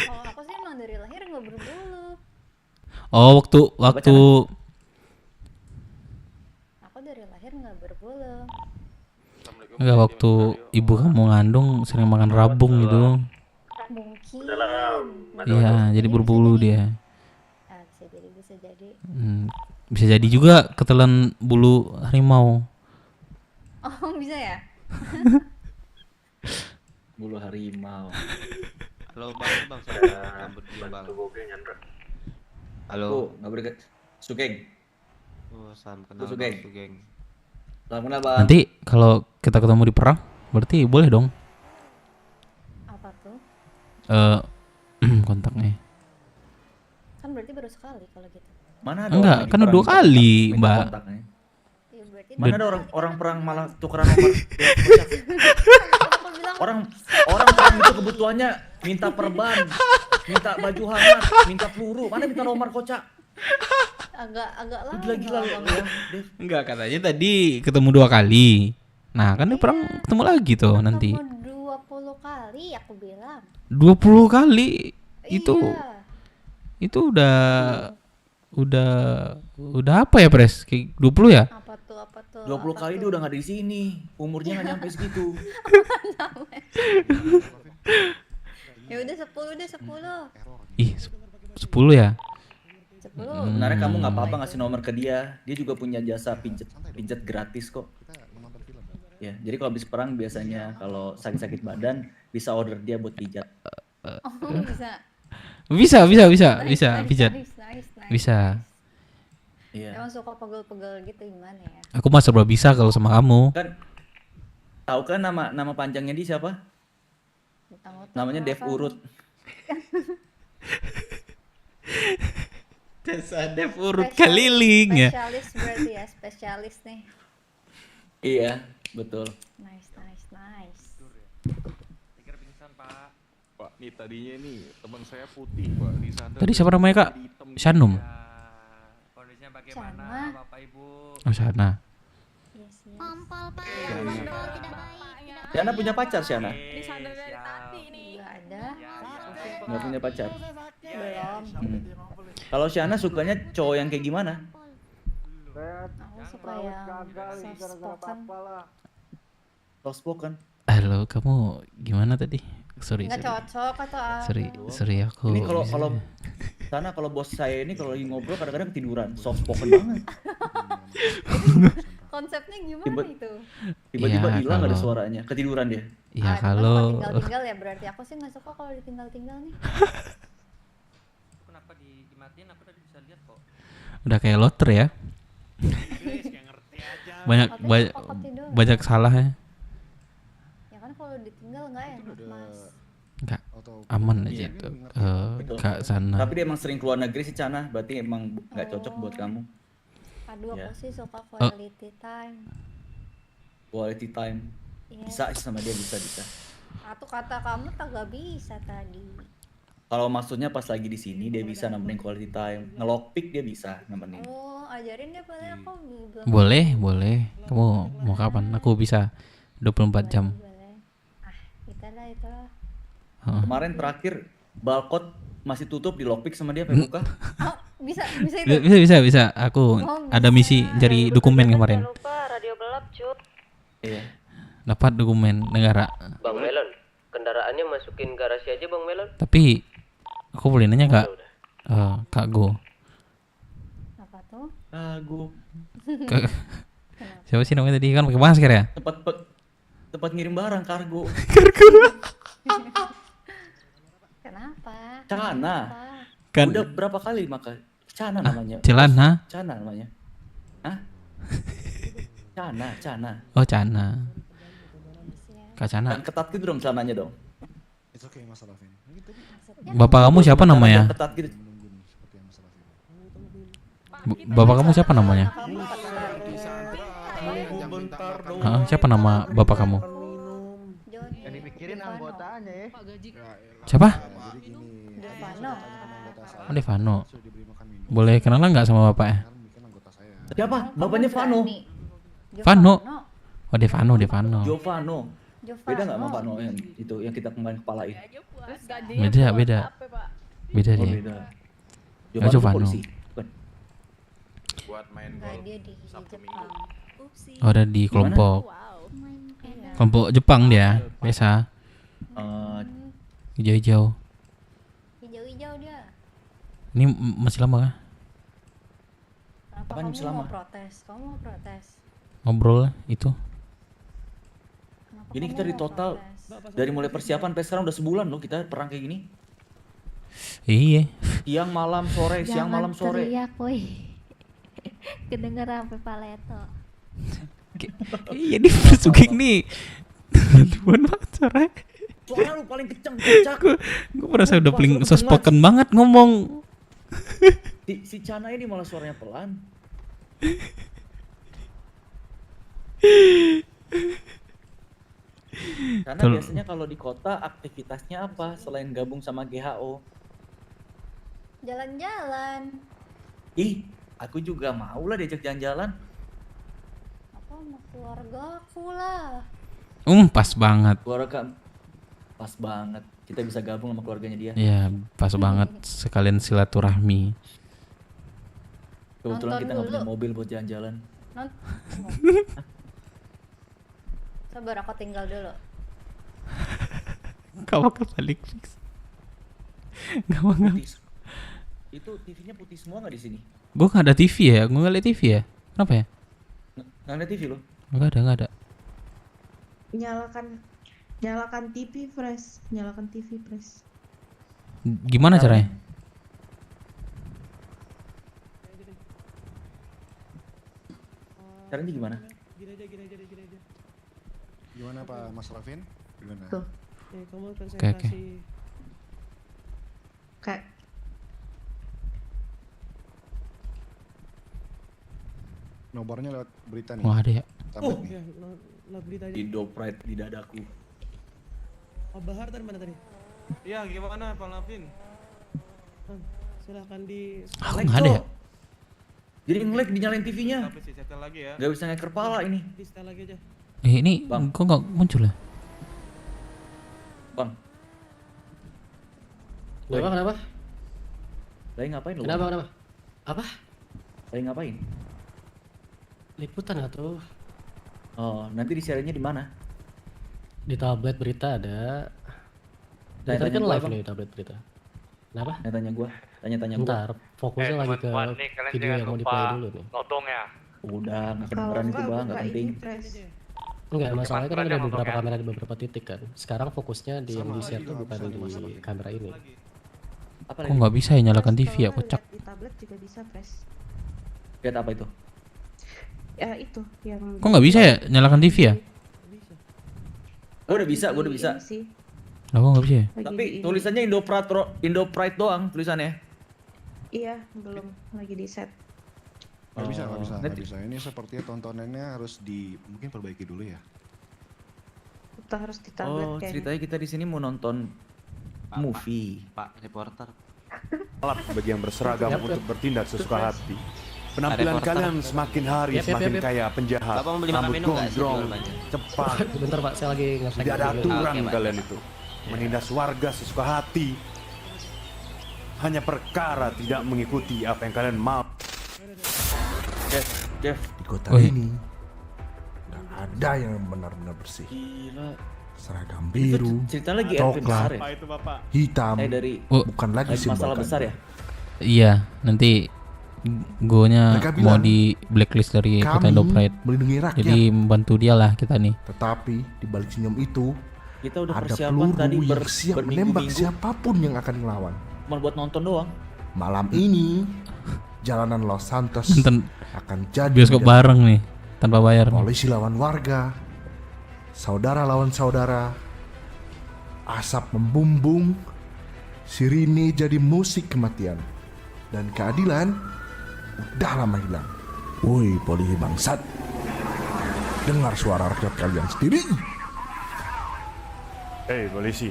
Oh, aku sih emang dari lahir nggak berbulu. Oh, waktu Aku dari lahir nggak berbulu. enggak, waktu ibu kamu ngandung sering makan rabung gitu. Mungkin. Iya, jadi berbulu dia. Bisa jadi. Bisa jadi juga ketelan bulu harimau. Oh, bisa ya? Bulu harimau. Halo bang, saya rambut bang. Halo. Nggak boleh Sugeng. Oh, salam kenal Sugeng. Sugeng. Salam kenal bang. Nanti kalau kita ketemu di perang, berarti boleh dong. Apa tuh? Kontaknya. Kan berarti baru sekali kalau gitu. Mana ada enggak, kan 2 kali, Mbak. Ya, berarti Mana ada orang perang malah tukeran nomor. aku bilang Orang perang itu kebutuhannya minta perban, minta baju hangat, minta peluru. Mana minta nomor kocak? Agak lama. Gila-gila ya. Enggak, katanya tadi ketemu 2 kali. Nah, kan dia perang ketemu lagi tuh nanti. Ketemu 20 kali aku bilang. 20 kali itu. Iya. Itu udah apa ya, Pres? Kayak 20 ya? Apa tuh? 20 kali dia udah nggak ada di sini. Umurnya nggak nyampe segitu. Ya udah 10 deh 10. Ih, 10 ya? 10. Sebenarnya kamu nggak apa-apa ngasih nomor ke dia. Dia juga punya jasa pijat gratis kok. Ya, jadi kalau habis perang biasanya kalau sakit-sakit badan bisa order dia buat pijat. Oh, Bisa Nice, pijat. nice. Bisa. Iya. Emang suka pegel-pegel gitu gimana ya? Aku masa belum bisa kalau sama kamu. Kan tahu kan nama panjangnya dia siapa? Namanya Dev Urut. Desa Dev Urut keliling ya. Spesialis berarti ya, spesialis nih. Iya, betul. Nice. Pak, nih tadinya nih teman saya putih, Pak. Di sana Tadi siapa namanya, Kak? Shanum. Kondisinya bagaimana Bapak Ibu? Oh, Shana. Kompol Pak. Shana punya pacar, Shana? Disandar dari tadi nih. Enggak ada. Nggak punya pacar. Belum. Kalau Shana sukanya cowok yang kayak gimana? Aku suka yang soft spoken. Soft spoken. Halo, kamu gimana tadi? Sorry. Nggak cocok atau apa? Sorry aku. Ini kalau Sana kalau bos saya ini kalau lagi ngobrol kadang-kadang ketiduran, soft spoken banget. Konsepnya gimana itu? Tiba-tiba Ya, hilang ada kalau- suaranya, ketiduran dia. Ya Itu kan kalau tinggal-tinggal ya berarti aku sih nggak suka kalau ditinggal-tinggal nih. Kenapa dimatiin? Aku tadi bisa lihat kok. udah kayak loter ya. banyak salah ya. Ya kan kalau ditinggal nggak enak mas. Enggak, aman aja itu. Betul. Kak Sana. Tapi dia emang sering keluar negeri sih Cana, berarti emang nggak cocok buat kamu. Aduh Ya. aku sih suka quality time. Quality time. Iya. Bisa sama dia bisa. Atau kata kamu tak gak bisa tadi. Kalau maksudnya pas lagi di sini dia bisa nemenin quality time. Ngelockpick dia bisa nemenin. Oh ajarin deh boleh aku belum. Boleh. Kamu mau kapan? Aku bisa 24 jam. Boleh. Kita lah itu lah. Kemarin terakhir balkot masih tutup di lockpick sama dia pengen buka. Oh, bisa itu. Bisa. Aku ada misi cari dokumen kemarin. Lupa radio gelap cuy. Iya. Dapat dokumen negara. Bang Melon, kendaraannya masukin garasi aja Bang Melon. Tapi aku boleh nanya Kak? Kak Go. Apa tuh? Gue. Siapa sih namanya tadi kan pakai masker ya? Tempat ngirim barang kargo. Kenapa? Cana. Kan- Udah berapa kali maka Cana namanya. Celana? Cana namanya. Hah? Cana. Oh, Cana. Kak Cana. Kan ketat gitu dong celananya dong. It's okay Mas Alvin. Bapak kamu siapa namanya? Ketat gitu. Bapak kamu siapa namanya? Siapa nama bapak kamu? Yang dipikirin anggotanya ya. Siapa? Devano. Oh, Devano. Boleh kenalan nggak sama bapaknya? Siapa? Bapaknya Vano. Vano. Oh, Devano. Giovanno. Beda nggak sama Vano yang itu yang kita kemarin kepalain? Beda. Beda Oh, dia. beda. Oh, Giovanno. polisi. Bukan. Buat main Enggak golf dia di Jepang. Oh, ada di kelompok. Iya. Kelompok Jepang dia, biasa. Hijau-hijau. Hijau-hijau dia. Ini masih lama kah? Kenapa Apaan kamu selama? mau protes? Kamu mau protes? Ngobrol itu. Kenapa Ini kamu kita di mau total protes? dari mulai persiapan sampai sekarang udah sebulan loh kita perang kayak gini. Iya. Siang malam sore, siang malam sore. Teriak, woi. Kedengeran sampai Paleto. Iya, di Sugeng nih. Tuan banget suaranya. Suara lu paling kenceng, kocak. Gue merasa udah paling soft-spoken banget ngomong. Si Cana ini malah suaranya pelan. Karena Tul- biasanya kalau di kota aktivitasnya apa selain gabung sama GHO? Jalan-jalan. Ih, aku juga mau lah diajak jalan-jalan. Apa sama keluarga aku lah. Pas banget. Keluarga pas banget. Kita bisa gabung sama keluarganya dia. Ya, pas banget sekalian silaturahmi. Kebetulan Nonton kita nggak punya dulu. mobil buat jalan-jalan. Sabar, aku tinggal dulu. Kamu kebalik fix. Gak mau nggak? Putih. Itu TV-nya putih semua nggak di sini? Gue nggak ada TV ya, gue nggak liat TV ya. Kenapa ya? Nggak ada TV loh. Nggak ada. Nyalakan TV fresh, nyalakan TV fresh. Gimana caranya? Caranya gimana? Gini aja. Gimana Pak Mas Rafin? Gimana? Tuh. Kamu Oke. konsentrasi. Kayak Nomornya lewat berita nih. Wah, ada ya. Tablet nih. Ya, love berita aja. Indo Pride di dadaku. Pak Bahar tadi mana tadi? Iya, gimana Pak Lavin? Silahkan di. Aku nggak ada ya. Jadi nge-lag dinyalain TV-nya. Tapi sih setel lagi ya. Gak bisa ngeker kepala ini. Di setel lagi aja. Ini Bang. kok nggak muncul ya? Bang. Kenapa? Lagi ngapain lu? Kenapa? Apa? Lagi ngapain? Liputan atau Oh, nanti disiarinnya di mana? di tablet berita ada. Dari Tanya-tanya tadi kan gua, live Bang. nih tablet berita. Kenapa? Tanya gua. Tanya-tanya gua. Bentar, fokusnya lagi ke video yang mau di-play dulu nih. Nodong ya. Udah, nggak kedengeran itu Bang, nggak penting. Enggak, masalahnya kan ada Cepat beberapa ya. kamera di beberapa titik kan. Sekarang fokusnya di yang di share tuh bukan di kamera ini. Apa Kok nggak bisa ya nyalakan TV ya, kocak. di tablet juga bisa fresh. Lihat apa itu? Ya itu yang. Kok nggak bisa ya nyalakan TV ya? Gua udah bisa. Ini sih. Lah kok nggak bisa ya? Lagi Tapi di- tulisannya Indo Pride doang tulisannya. Iya, belum lagi di set. Nggak bisa, nggak bisa, nggak Nanti- bisa. Ini sepertinya tontonannya harus mungkin perbaiki dulu ya. Kita harus di tablet Oh, kayaknya. ceritanya kita di sini mau nonton movie. Pak reporter. Alat bagi yang berseragam Yap, untuk yap. bertindak sesuka hati. Penampilan Ada kalian semakin hari Yap, yap, semakin yap. kaya penjahat. Bapak mau beli makan Rambut minum nggak sih? gondrong, Jual banyak. cepat. Bentar Pak, saya lagi nge-tag Tidak ada video. aturan Oke, Pak. kalian itu. Menindas warga sesuka hati. Hanya perkara tidak mengikuti apa yang kalian mau. Jeff, Di kota Woi. ini nggak ada yang benar-benar bersih. gila. Seragam biru, Cerita lagi RP besar coklat, ya? Itu Bapak. hitam, dari Oh, bukan lagi lagi simbol masalah besar ya? iya, nanti gonya Mereka mau bilang, di blacklist dari kota Indo kami Pride. melindungi rakyat. Jadi membantu dia lah kita nih. Tetapi di balik senyum itu Kita udah ada persiapan peluru tadi yang siap menembak berminggu-minggu. siapapun yang akan melawan. Cuma buat nonton doang. Malam ini jalanan Los Santos Nonton akan jadi bioskop medan bareng nih tanpa bayar nih. polisi lawan warga, saudara lawan saudara, asap membumbung, sirine jadi musik kematian, dan keadilan udah lama hilang. Woi polisi bangsat, dengar suara rakyat kalian sendiri. Hei polisi,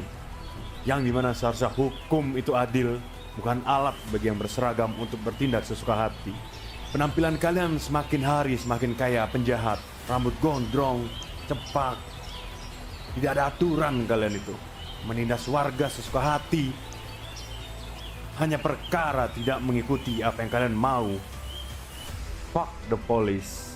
yang dimana seharusnya hukum itu adil, bukan alat bagi yang berseragam untuk bertindak sesuka hati. Penampilan kalian semakin hari semakin kaya penjahat, rambut gondrong, cepat. Tidak ada aturan kalian itu. Menindas warga sesuka hati. Hanya perkara tidak mengikuti apa yang kalian mau. Fuck the police.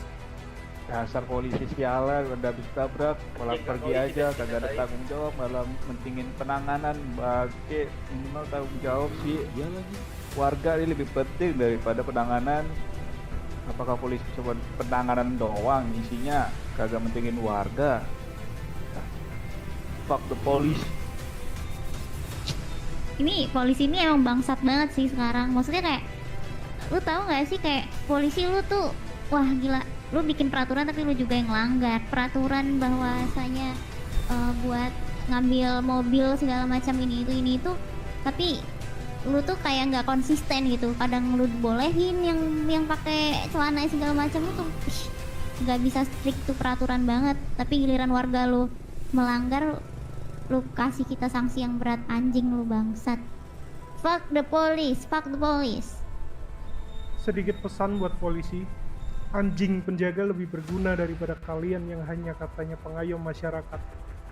Dasar polisi sialan, udah habis tabrak, malah pergi aja, kagak ada tanggung jawab, malah mentingin penanganan, bagi minimal tanggung jawab sih. Iya lagi. Warga ini lebih penting daripada penanganan. Apakah polisi cuma penanganan doang, isinya kagak mentingin warga? Fuck the police. Ini polisi ini emang bangsat banget sih sekarang. Maksudnya kayak, lu tahu nggak sih kayak polisi lu tuh, wah gila, lu bikin peraturan tapi lu juga yang ngelanggar peraturan bahwasanya buat ngambil mobil segala macam ini itu, tapi lu tuh kayak nggak konsisten gitu. Kadang lu bolehin yang pakai celana segala macam, lu tuh nggak bisa strict tuh peraturan banget. Tapi giliran warga lu melanggar, lu kasih kita sanksi yang berat, anjing lu bangsat. Fuck the police, fuck the police. Sedikit pesan buat polisi, anjing penjaga lebih berguna daripada kalian yang hanya katanya pengayom masyarakat.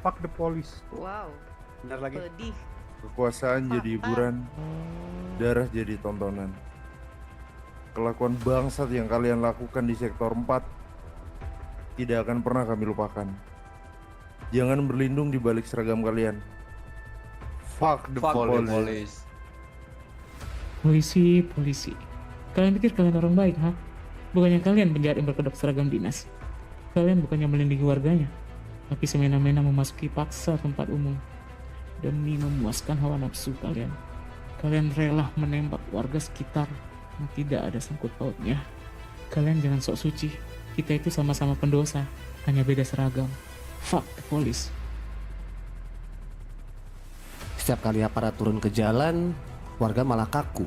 Fuck the police. Wow. Benar lagi. Pedih. Kekuasaan jadi hiburan, darah jadi tontonan. Kelakuan bangsat yang kalian lakukan di sektor 4 tidak akan pernah kami lupakan. Jangan berlindung di balik seragam kalian. Fuck the police. Polisi. Kalian pikir kalian orang baik, ha? Bukannya kalian penjahat yang berkedok seragam dinas. Kalian bukannya melindungi warganya, tapi semena-mena memasuki paksa tempat umum demi memuaskan hawa nafsu kalian. Kalian rela menembak warga sekitar yang tidak ada sangkut pautnya. Kalian jangan sok suci. Kita itu sama-sama pendosa, hanya beda seragam. Fuck the police. Setiap kali aparat turun ke jalan, warga malah kaku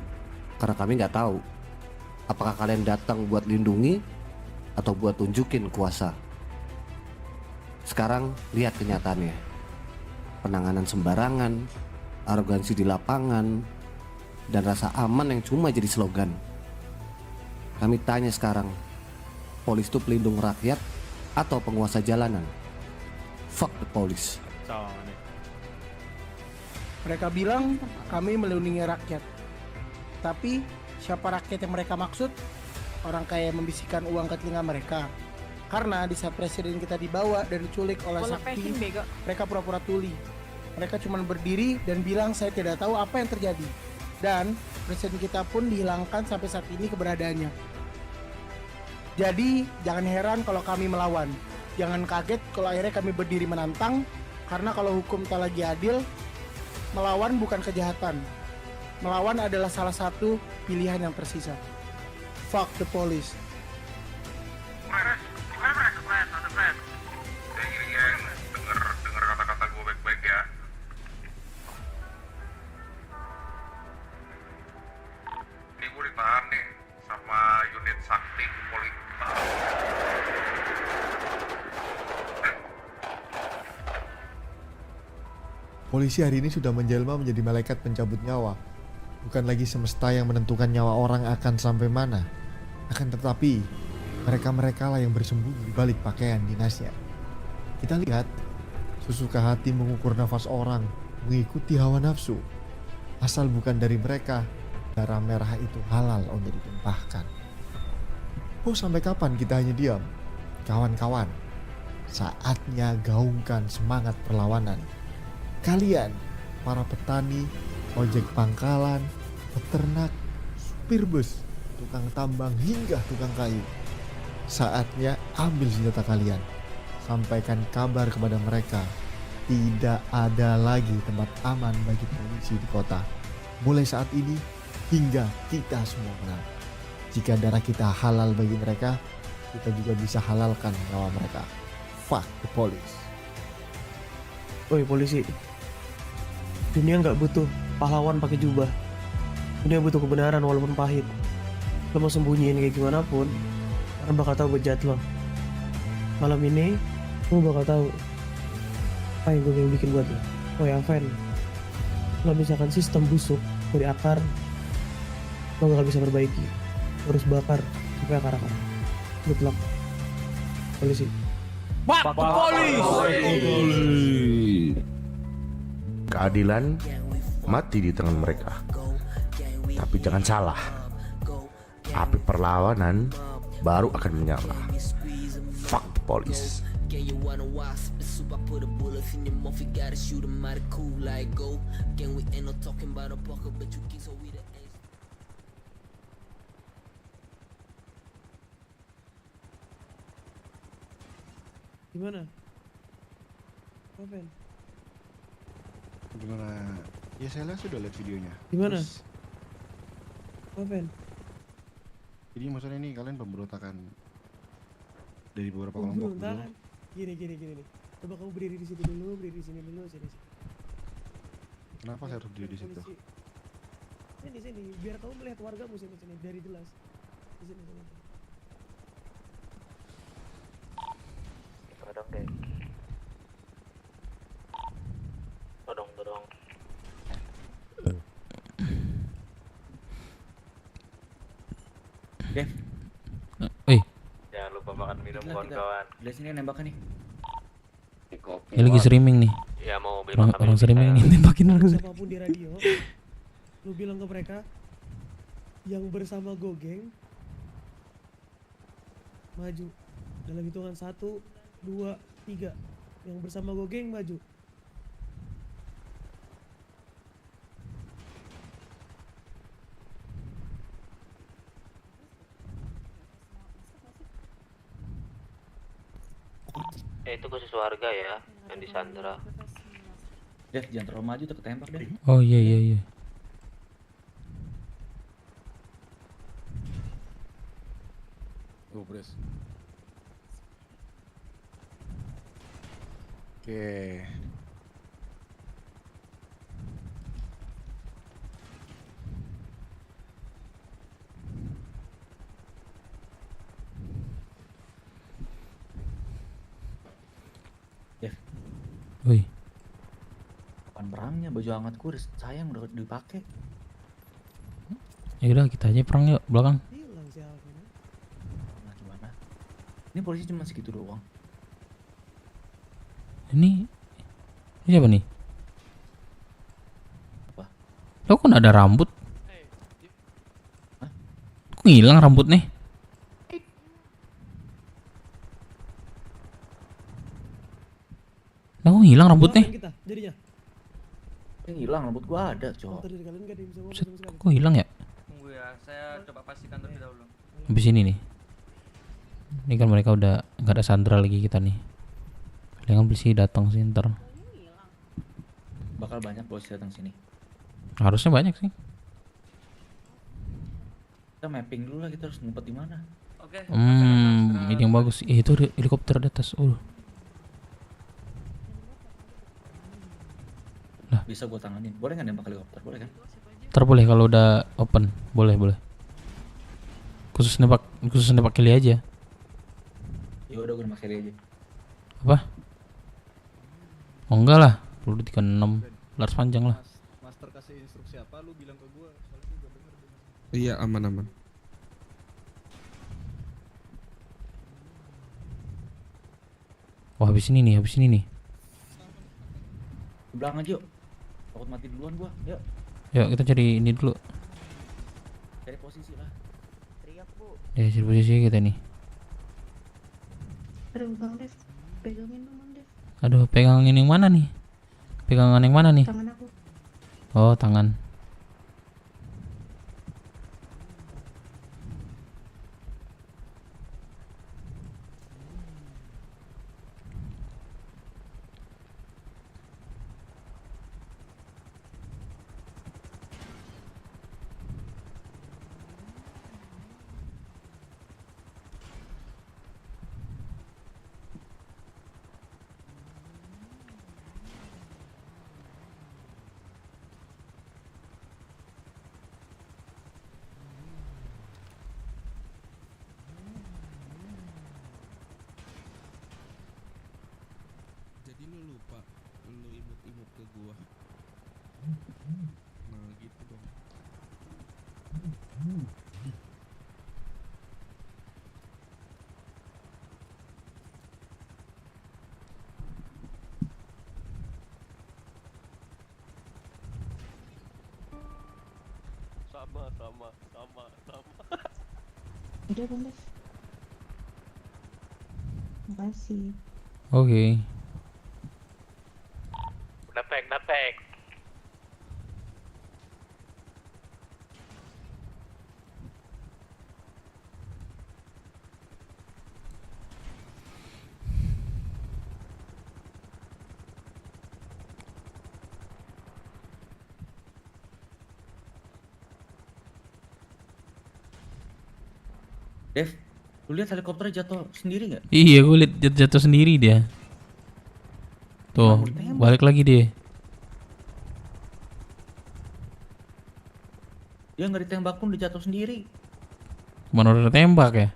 karena kami nggak tahu apakah kalian datang buat lindungi atau buat tunjukin kuasa. Sekarang lihat kenyataannya. Penanganan sembarangan, arogansi di lapangan, dan rasa aman yang cuma jadi slogan. Kami tanya sekarang, polis itu pelindung rakyat atau penguasa jalanan? Fuck the police. Mereka bilang kami melindungi rakyat. Tapi siapa rakyat yang mereka maksud? Orang kaya yang membisikkan uang ke telinga mereka. Karena di saat presiden kita dibawa dan diculik oleh Sakti, mereka pura-pura tuli. Mereka cuma berdiri dan bilang saya tidak tahu apa yang terjadi. Dan presiden kita pun dihilangkan sampai saat ini keberadaannya. Jadi jangan heran kalau kami melawan. Jangan kaget kalau akhirnya kami berdiri menantang. Karena kalau hukum tak lagi adil, melawan bukan kejahatan. Melawan adalah salah satu pilihan yang tersisa. Fuck the police. Dengar kata-kata gue baik-baik ya. Ini gue ditahan nih sama unit Sakti polisi. Polisi hari ini sudah menjelma menjadi malaikat pencabut nyawa. Bukan lagi semesta yang menentukan nyawa orang akan sampai mana. Akan tetapi, mereka-mereka lah yang bersembunyi di balik pakaian dinasnya. Kita lihat, sesuka hati mengukur nafas orang, mengikuti hawa nafsu. Asal bukan dari mereka, darah merah itu halal untuk ditumpahkan. Oh, sampai kapan kita hanya diam? Kawan-kawan, saatnya gaungkan semangat perlawanan. Kalian, para petani, ojek pangkalan, peternak, supir bus, tukang tambang hingga tukang kayu. Saatnya ambil senjata kalian. Sampaikan kabar kepada mereka. Tidak ada lagi tempat aman bagi polisi di kota. Mulai saat ini hingga kita semua menang. Jika darah kita halal bagi mereka, kita juga bisa halalkan nyawa mereka. Fuck the police. Woi polisi, dunia nggak butuh pahlawan pakai jubah. Dunia butuh kebenaran walaupun pahit. Lo mau sembunyiin kayak gimana pun, orang bakal tahu bejat lo. Malam ini, lo bakal tahu apa yang gue bikin buat lo. Woi Aven, kalau misalkan sistem busuk dari akar, lo gak bisa perbaiki. Lo harus bakar sampai akar-akar. Good luck, polisi. Fuck the police. Keadilan mati di tangan mereka. Tapi jangan salah, api perlawanan baru akan menyala. Fuck the police. Gimana? Aven? Gimana? Ya saya lihat sudah lihat videonya. Gimana? Terus, Aven? jadi maksudnya ini kalian pemberontakan dari beberapa kelompok dulu. Gini nih. Coba kamu berdiri di situ dulu, berdiri di sini dulu, sini. Kenapa saya harus berdiri di situ? Sini, biar kamu melihat wargamu sini, dari jelas. Di sini. Kadang deh. Dev. Jangan lupa makan minum kawan-kawan. Lihat sini nembaknya nih. Dia lagi streaming nih. Ya mau beli Orang streaming nih nembakin orang. Siapapun di radio, lu bilang ke mereka yang bersama Gogeng maju dalam hitungan 1, 2, 3. Yang bersama Gogeng maju. Itu khusus warga ya yang disandra. Dev, jangan terlalu maju tuh ketembak deh. Oh iya. Pres. Oke. Dev. Woi. Kapan perangnya? Baju hangatku udah sayang udah dipakai. Ya udah kita aja perang yuk belakang. Hilang si Alvin. Nah, gimana? Ini polisi cuma segitu doang. Ini siapa nih? Apa? Lo kok ada rambut? Kok ngilang rambut nih? Lah kok ngilang rambutnya? Kita jadinya. Hilang rambut gua ada, Cok. Kok hilang ya? Tunggu ya, saya coba pastikan terlebih dahulu. Habis ini nih. Ini kan mereka udah nggak ada sandra lagi kita nih. Palingan polisi datang sih ntar. Bakal banyak polisi datang sini. Harusnya banyak sih. Kita mapping dulu lah, kita harus ngumpet di mana. Oke. Ini yang bagus. Itu helikopter di atas. Bisa gua tanganin. Boleh nggak nembak helikopter? Boleh kan? Ntar boleh kalau udah open. Boleh. Khusus nembak kili aja. Ya udah gua nembak kiri aja. Apa? Oh enggak lah. Perlu 36. Lars panjang lah. Master kasih instruksi apa lu bilang ke gua? Soalnya gua denger. Iya, aman. Wah, habis ini nih. Ke belakang aja yuk. Takut mati duluan gua. Yuk. Yuk kita cari ini dulu. Cari posisi lah. Teriak, Bu. Ya, cari posisi kita nih. Aduh, Bang Dev, pegangin dong Bang Dev. Aduh, pegangan yang mana nih? Pegangan yang mana nih? Tangan aku. Oh, tangan. Jadi lu lupa, lu imut ke gua. Nah gitu dong. Sama. Udah Bang Dev. Makasih. Oke. Dapek. Dev, lu lihat helikopternya jatuh sendiri nggak? Iya, gue liat jatuh sendiri dia. Tuh, balik lagi dia. Dia nggak ditembak pun dia jatuh sendiri. Mana udah tembak ya?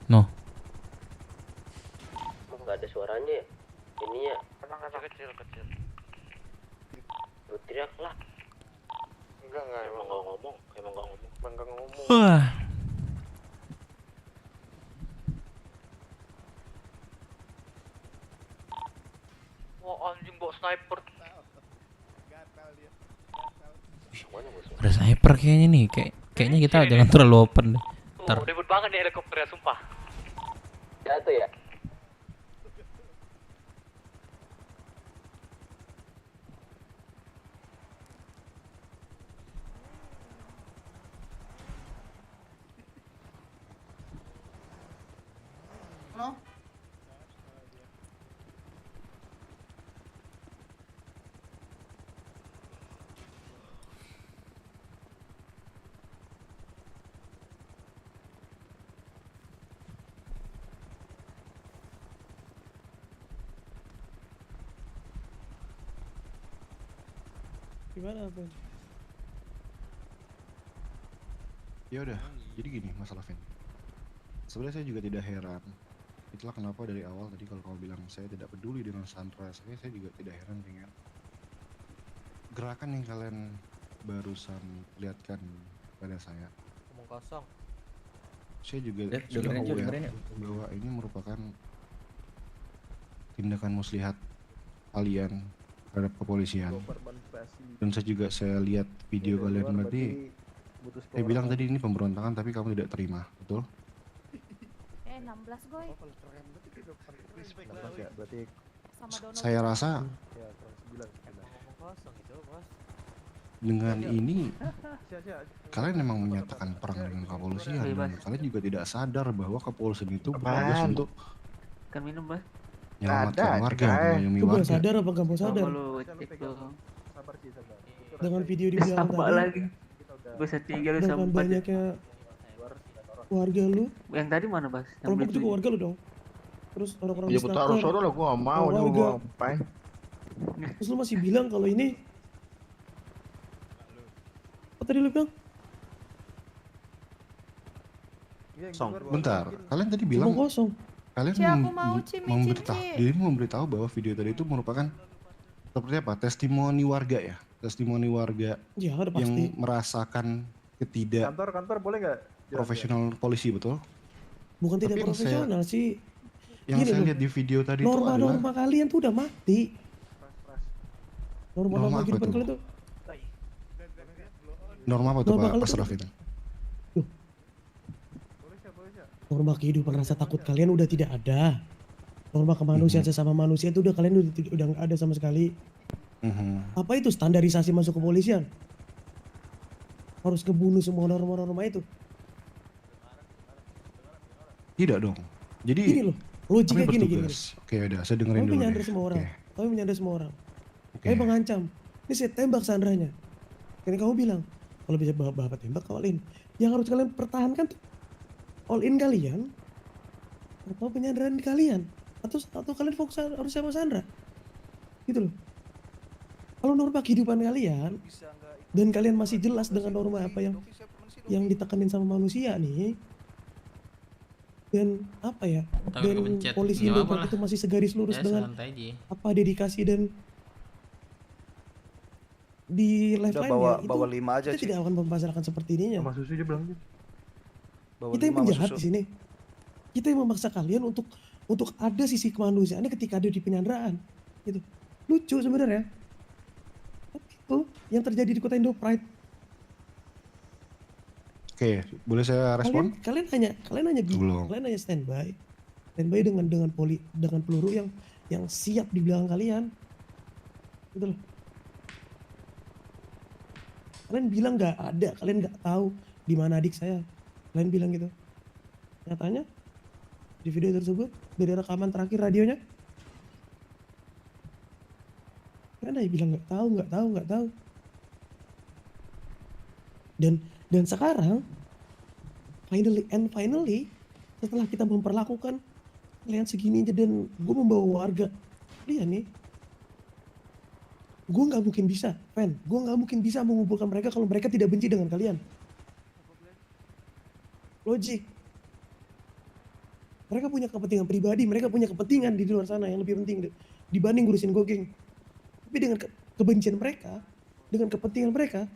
No. Nggak ada suaranya ya? Ini ya. Kecil. Lu teriak lah. Enggak, Emang nggak ngomong. Emang nggak ngomong. Wah. Wah anjing bawa sniper. Ada sniper kayaknya nih. Kayaknya kita jangan terlalu open deh. Ntar. Ribut banget nih helikopternya sumpah. Jatuh ya? No? Gimana Ben? Ya udah, jadi gini masalah Vin. Sebenarnya saya juga tidak heran. Itulah kenapa dari awal tadi kalau kamu bilang saya tidak peduli dengan Sandra, saya juga tidak heran dengan gerakan yang kalian barusan lihatkan pada saya. Ngomong kosong. Saya juga Dev, sudah dengerin aja, aware dengerin ya. bahwa ini merupakan tindakan muslihat kalian terhadap kepolisian. Dan saya lihat video kalian berarti saya bilang tadi ini pemberontakan tapi kamu tidak terima, betul? 16 goy. Ya, berarti Sama Dono. saya rasa dengan ini kalian memang menyatakan perang dengan kepolisian dan kalian juga tidak sadar bahwa kepolisian itu bertugas untuk Kan minum, Bas. menyelamatkan warga, mengayomi Coba warga. sadar apa kamu sadar? Dengan video di belakang Sampah tadi. lagi. Gue setiga lu Dengan sampah. banyaknya warga lu. Yang tadi mana, Bas? Kelompok juga warga lu dong. Terus orang-orang Ya di gue taruh Snaker, sono lah, gue gak mau nih, warga. gue ngapain. Terus lu masih bilang kalau ini apa tadi lu bilang? Bentar, kalian tadi bilang Cuma kosong. kalian Ci, aku mau memberitahu bahwa video tadi itu merupakan seperti apa? Testimoni warga ya, testimoni warga Ya, udah yang pasti. merasakan ketidak Kantor boleh nggak? profesional polisi, betul? Bukan tidak Tapi yang profesional sih. Yang Gini saya loh, lihat di video tadi itu adalah norma-norma kalian tuh udah mati. Norma Norma-norma apa kehidupan tuh? kalian tuh. norma apa tuh Norma Pak kalian Mas tuh- Raffi? Norma kehidupan rasa takut kalian udah tidak ada. Norma kemanusiaan sesama manusia itu udah kalian udah nggak ada sama sekali. Apa itu standarisasi masuk kepolisian? Harus kebunuh semua norma-norma itu. Tidak dong. Jadi Gini loh, logiknya kami gini. bertugas. Oke, udah saya dengerin Kami dulu menyandra deh. semua orang. Oke. Kami menyandra semua orang. Kami mengancam. Ini saya tembak Sandranya. Kan kamu bilang, kalau bisa bapak tembak, all in. Yang harus kalian pertahankan tuh all in kalian atau penyanderaan kalian atau kalian fokus harus sama Sandra. Gitu loh. Kalau norma kehidupan kalian dan kalian masih jelas dengan norma apa yang ditekanin sama manusia nih, dan apa ya, Takut dan kepencet. polisi Nggak Indo apa-apa itu lah. masih segaris lurus Ya, dengan santai aja. apa dedikasi dan di live Udah line-nya bawa 5 aja, kita Ci. tidak akan membicarakan seperti ini. Sama susu aja bilang. Kita yang penjahat di sini. Kita yang memaksa kalian untuk ada sisi kemanusiaannya ketika ada di penyanderaan. Gitu. Lucu sebenarnya. Tapi itu yang terjadi di kota Indo Pride. Oke, boleh saya respon? Kalian hanya standby dengan peluru yang siap di belakang kalian. Gitu loh. Kalian bilang nggak ada, kalian nggak tahu di mana adik saya. Kalian bilang gitu. Nyatanya di video tersebut dari rekaman terakhir radionya, kalian aja bilang nggak tahu. Dan sekarang finally setelah kita memperlakukan kalian segini aja dan gue membawa warga kalian nih, gue nggak mungkin bisa, gue nggak mungkin bisa mengumpulkan mereka kalau mereka tidak benci dengan kalian. Logik. Mereka punya kepentingan pribadi, mereka punya kepentingan di luar sana yang lebih penting dibanding ngurusin gogeng. Tapi dengan kebencian mereka, dengan kepentingan mereka,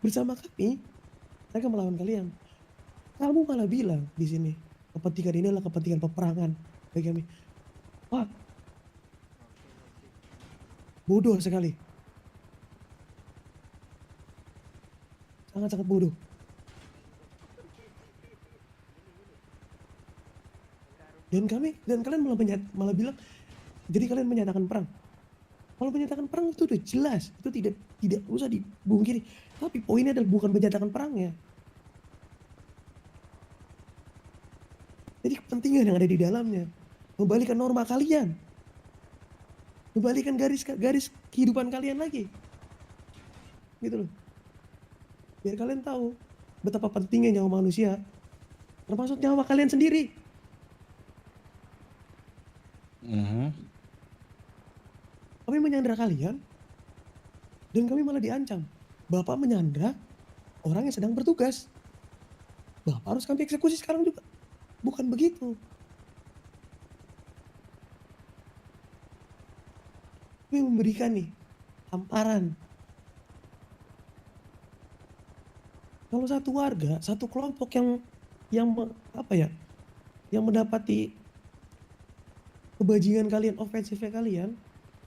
bersama kami, mereka melawan kalian. Kamu malah bilang di sini kepentingan ini adalah kepentingan peperangan bagi kami. Wah, bodoh sekali, sangat-sangat bodoh. Dan kalian malah bilang, jadi kalian menyatakan perang. Kalau menyatakan perang itu udah jelas, itu tidak usah dibungkiri. Tapi poinnya adalah bukan menyatakan perangnya. Jadi kepentingan yang ada di dalamnya, membalikan norma kalian, membalikan garis kehidupan kalian lagi, gitu loh. Biar kalian tahu betapa pentingnya nyawa manusia, termasuk nyawa kalian sendiri. Kami menyandra kalian, dan kami malah diancam. Bapak menyandra orang yang sedang bertugas. Bapak harus kami eksekusi sekarang juga. Bukan begitu. Kami memberikan nih hamparan. Kalau satu warga, satu kelompok yang mendapati kebajingan kalian, ofensifnya kalian,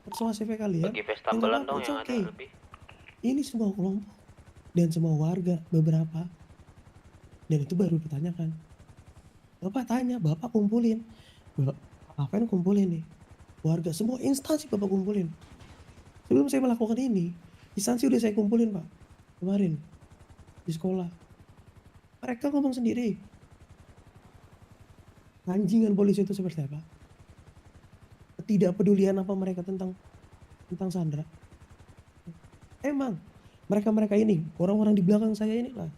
persuasifnya kalian, bagi pestabelan dong yang okay. ada lebih. Ini semua kelompok dan semua warga beberapa, dan itu baru ditanyakan. Bapak tanya, Bapak kumpulin, apa yang kumpulin nih? Warga, semua instansi Bapak kumpulin. Sebelum saya melakukan ini, instansi udah saya kumpulin Pak, kemarin di sekolah. Mereka ngomong sendiri. Anjingan polisi itu seperti apa? Tidak pedulian apa mereka tentang Sandra. Emang mereka ini, orang-orang di belakang saya inilah,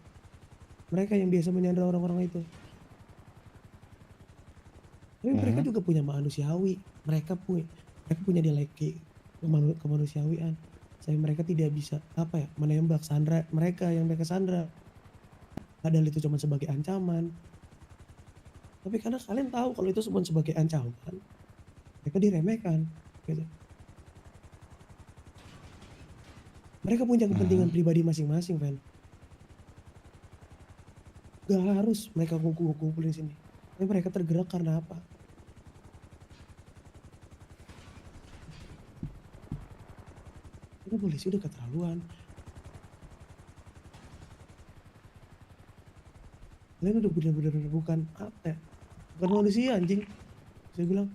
mereka yang biasa menyandra orang-orang itu. Tapi mereka juga punya manusiawi, mereka punya nilai kemanusiawian. Mereka tidak bisa menembak Sandra, mereka yang mereka sandra. Padahal itu cuma sebagai ancaman. Tapi karena kalian tahu kalau itu cuma sebagai ancaman, mereka diremehkan, gitu. Mereka punya kepentingan pribadi masing-masing, Van. Gak harus mereka kumpulin sini. Tapi mereka tergerak karena apa? Ini polisi udah keterlaluan. Kalian udah bener-bener bukan manusia anjing. Saya bilang,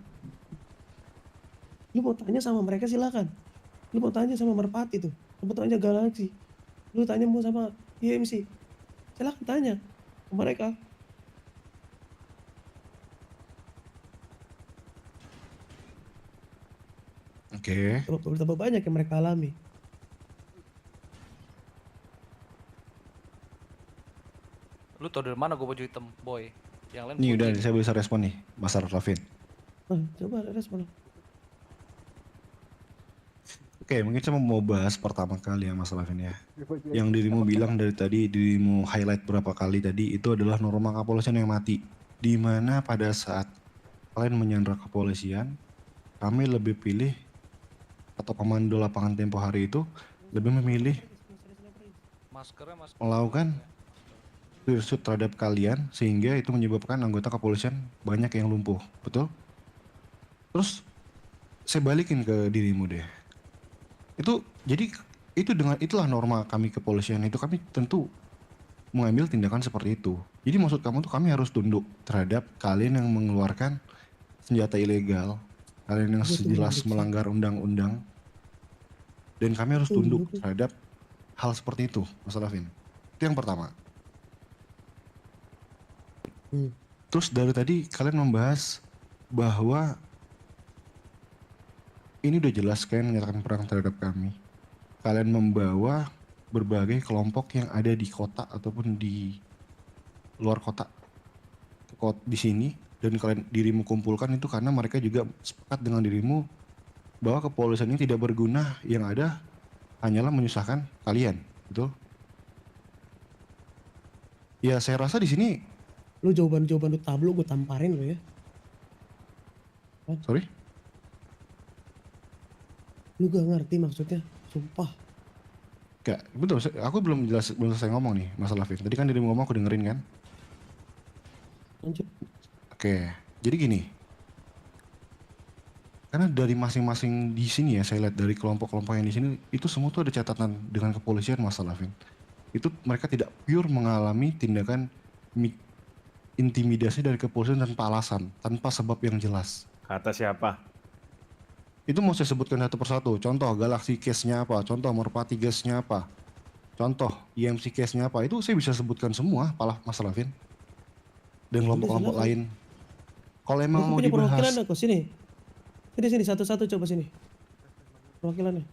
lu mau tanya sama mereka silakan. Lu mau tanya sama Merpati tuh, lu mau tanya Galaxy, lu tanya mau sama IMC, silakan tanya ke mereka. Oke. Betapa banyak yang mereka alami. Lu tau dari mana gue baju hitam, boy? Yang lain Ini putih. udah saya bisa respon nih, Mas Arfin. Coba respon. Oke, mungkin saya mau bahas pertama kali ya Mas Arfin ya. Yang dirimu bilang dari tadi, dirimu highlight berapa kali tadi, itu adalah norma kepolisian yang mati. Di mana pada saat kalian menyandra kepolisian, kami lebih pilih, atau komando lapangan tempo hari itu lebih memilih melakukan pursuit terhadap kalian, sehingga itu menyebabkan anggota kepolisian banyak yang lumpuh, betul? Terus saya balikin ke dirimu deh. Itulah norma kami kepolisian, itu kami tentu mengambil tindakan seperti itu. Jadi maksud kamu tuh kami harus tunduk terhadap kalian yang mengeluarkan senjata ilegal, kalian yang jelas melanggar undang-undang, dan kami harus tunduk terhadap hal seperti itu, Mas Arfin. Itu yang pertama. Terus dari tadi kalian membahas bahwa ini udah jelas kalian menyatakan perang terhadap kami. Kalian membawa berbagai kelompok yang ada di kota ataupun di luar kota di sini, dan kalian dirimu kumpulkan itu karena mereka juga sepakat dengan dirimu bahwa kepolisian ini tidak berguna, yang ada hanyalah menyusahkan kalian, betul? Ya saya rasa di sini lu jawaban lu tablo gue tamparin lu ya. Sorry? Lu gak ngerti maksudnya, sumpah. Gak, betul. Aku belum selesai ngomong nih, masalah Vin. Tadi kan dirimu ngomong, aku dengerin kan. Lanjut. Oke, jadi gini. Karena dari masing-masing di sini ya, saya lihat dari kelompok-kelompok yang di sini, itu semua tuh ada catatan dengan kepolisian masalah Vin. Itu mereka tidak pure mengalami tindakan intimidasi dari kepolisian tanpa alasan, tanpa sebab yang jelas. Kata siapa? Itu mau saya sebutkan satu persatu. Contoh Galaxy case-nya apa, contoh Merpati case-nya apa, contoh IMC case-nya apa. Itu saya bisa sebutkan semua masalah Vin. Dan kelompok-kelompok lain. Kalau emang mau dibahas. Perwakilan aku sini. Sini satu-satu coba sini. Perwakilannya.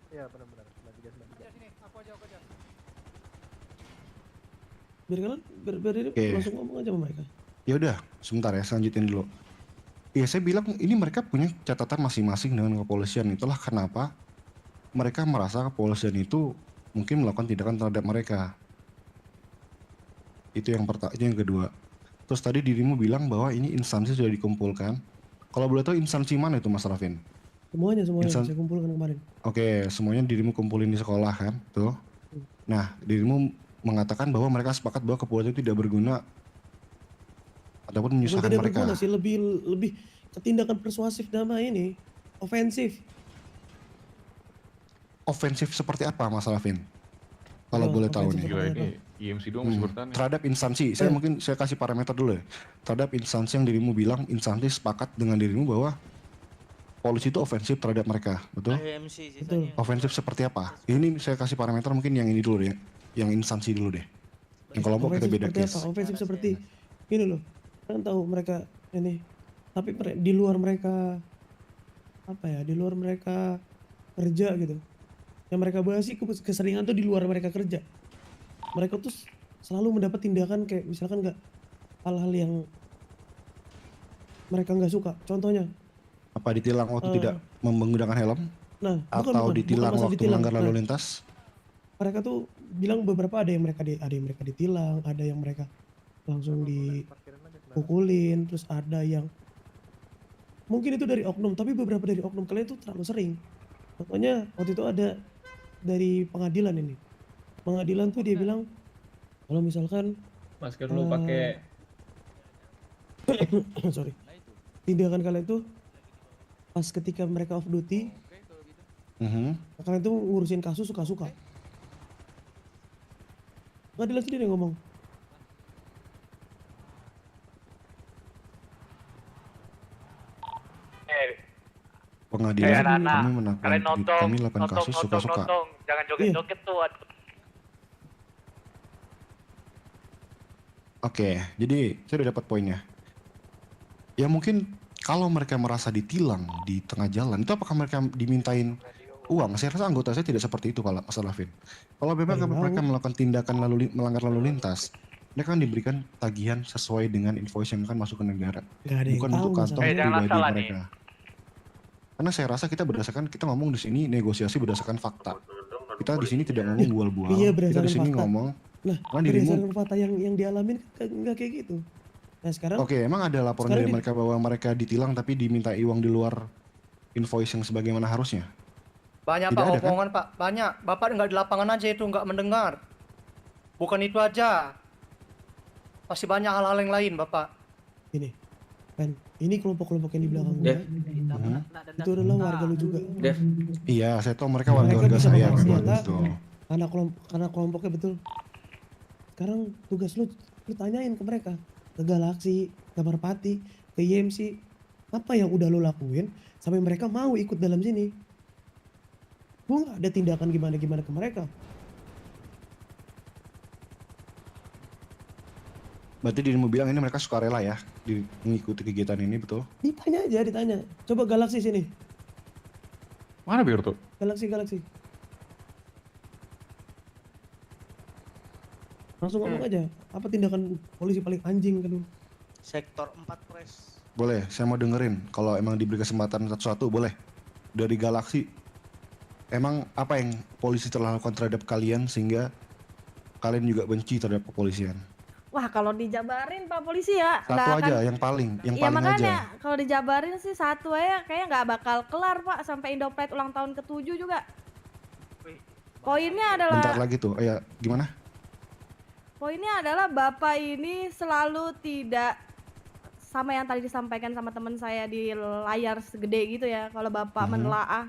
Iya benar-benar. 93. Sini, aku aja. Biar kalian ini langsung ngomong aja sama mereka. Ya udah, sebentar ya, saya lanjutin dulu. Ya saya bilang ini mereka punya catatan masing-masing dengan kepolisian. Itulah kenapa mereka merasa kepolisian itu mungkin melakukan tindakan terhadap mereka. Itu yang pertama, itu yang kedua. Terus tadi dirimu bilang bahwa ini instansi sudah dikumpulkan. Kalau boleh tahu instansi mana itu Mas Rafin? Semuanya saya kumpulkan kemarin. Oke, semuanya dirimu kumpulin di sekolah kan, tuh. Nah, dirimu mengatakan bahwa mereka sepakat bahwa kepolisian tidak berguna ataupun menyusahkan mereka. Berguna sih, lebih ketindakan persuasif damai ini, ofensif. Ofensif seperti apa Mas Rafin? Kalau boleh tahu nih. Gila, ini IMC doang masih bertahan. Terhadap instansi, saya kasih parameter dulu ya. Terhadap instansi yang dirimu bilang instansi sepakat dengan dirimu bahwa polisi itu ofensif terhadap mereka, betul? Betul. Ofensif seperti apa? Ini saya kasih parameter mungkin yang ini dulu deh, yang instansi dulu deh. Yang kelompok kita beda case. Ofensif seperti ini loh. Kan tahu mereka ini, tapi di luar mereka apa ya? Di luar mereka kerja gitu. Yang mereka bahas sih keseringan tuh di luar mereka kerja. Mereka tuh selalu mendapat tindakan kayak misalkan nggak hal-hal yang mereka nggak suka. Contohnya apa ditilang waktu tidak menggunakan helm? Nah, atau ditilang waktu melanggar lalu lintas? Mereka tuh bilang beberapa ada yang mereka ditilang, ada yang mereka langsung dipukulin, terus ada yang mungkin itu dari oknum, tapi beberapa dari oknum kalian itu terlalu sering. Pokoknya waktu itu ada dari pengadilan ini. Pengadilan tuh dia bilang kalau misalkan masker lu pakai sorry. Tindakan kalian tuh pas ketika mereka off duty, kalian tuh ngurusin kasus suka-suka. Pengadilan sendiri yang ngomong. Pengadilan kami kalian melakukan kasus suka-suka. Jangan joget-joget tuh. Oke, jadi saya udah dapat poinnya. Ya mungkin kalau mereka merasa ditilang di tengah jalan, itu apakah mereka dimintain uang? Saya rasa anggota saya tidak seperti itu kalau Mas Rafin. Kalau memang mereka melakukan tindakan melanggar lalu lintas, mereka akan diberikan tagihan sesuai dengan invoice yang akan masuk ke negara, bukan untuk kantong pribadi mereka. Karena saya rasa kita ngomong di sini negosiasi berdasarkan fakta. Kita di sini tidak ngomong bual-bual. Iya, kita di sini fakta. ngomong. Nah, berdasarkan fakta yang dialamin nggak kayak gitu. Nah sekarang. Oke, emang ada laporan dari mereka bahwa mereka ditilang tapi diminta uang di luar invoice yang sebagaimana harusnya? Banyak Tidak Pak ada, omongan Pak, banyak. Bapak nggak di lapangan aja itu nggak mendengar. Bukan itu aja. Masih banyak hal-hal yang lain Bapak. Ini, kan ini kelompok-kelompok yang di belakang gue. Itu adalah warga lu juga. Iya, saya tahu mereka warga saya. Karena kelompoknya betul. Sekarang tugas lu tanyain ke mereka, ke Galaxy, ke Merpati, ke IMC, apa yang udah lu lakuin sampai mereka mau ikut dalam sini. Gue nggak ada tindakan gimana-gimana ke mereka. Berarti dirimu bilang ini mereka sukarela ya mengikuti kegiatan ini, betul? Ditanya. Coba Galaxy sini. Mana biar tuh? Galaxy. Langsung ngomong aja, apa tindakan polisi paling anjing kan lu? Sektor 4 Pres. Boleh, saya mau dengerin. Kalau emang diberi kesempatan satu-satu, boleh. Dari Galaxy, emang apa yang polisi telah lakukan terhadap kalian sehingga kalian juga benci terhadap kepolisian? Wah, kalau dijabarin Pak Polisi ya Satu nggak aja, akan. yang paling Ya makanya aja. kalau dijabarin sih satu aja kayaknya nggak bakal kelar Pak sampai Indopride ulang tahun ke-7 juga. Poinnya adalah Bentar lagi tuh, ya gimana? Poinnya adalah Bapak ini selalu tidak sama yang tadi disampaikan sama teman saya di layar segede gitu ya. Kalau Bapak menelaah,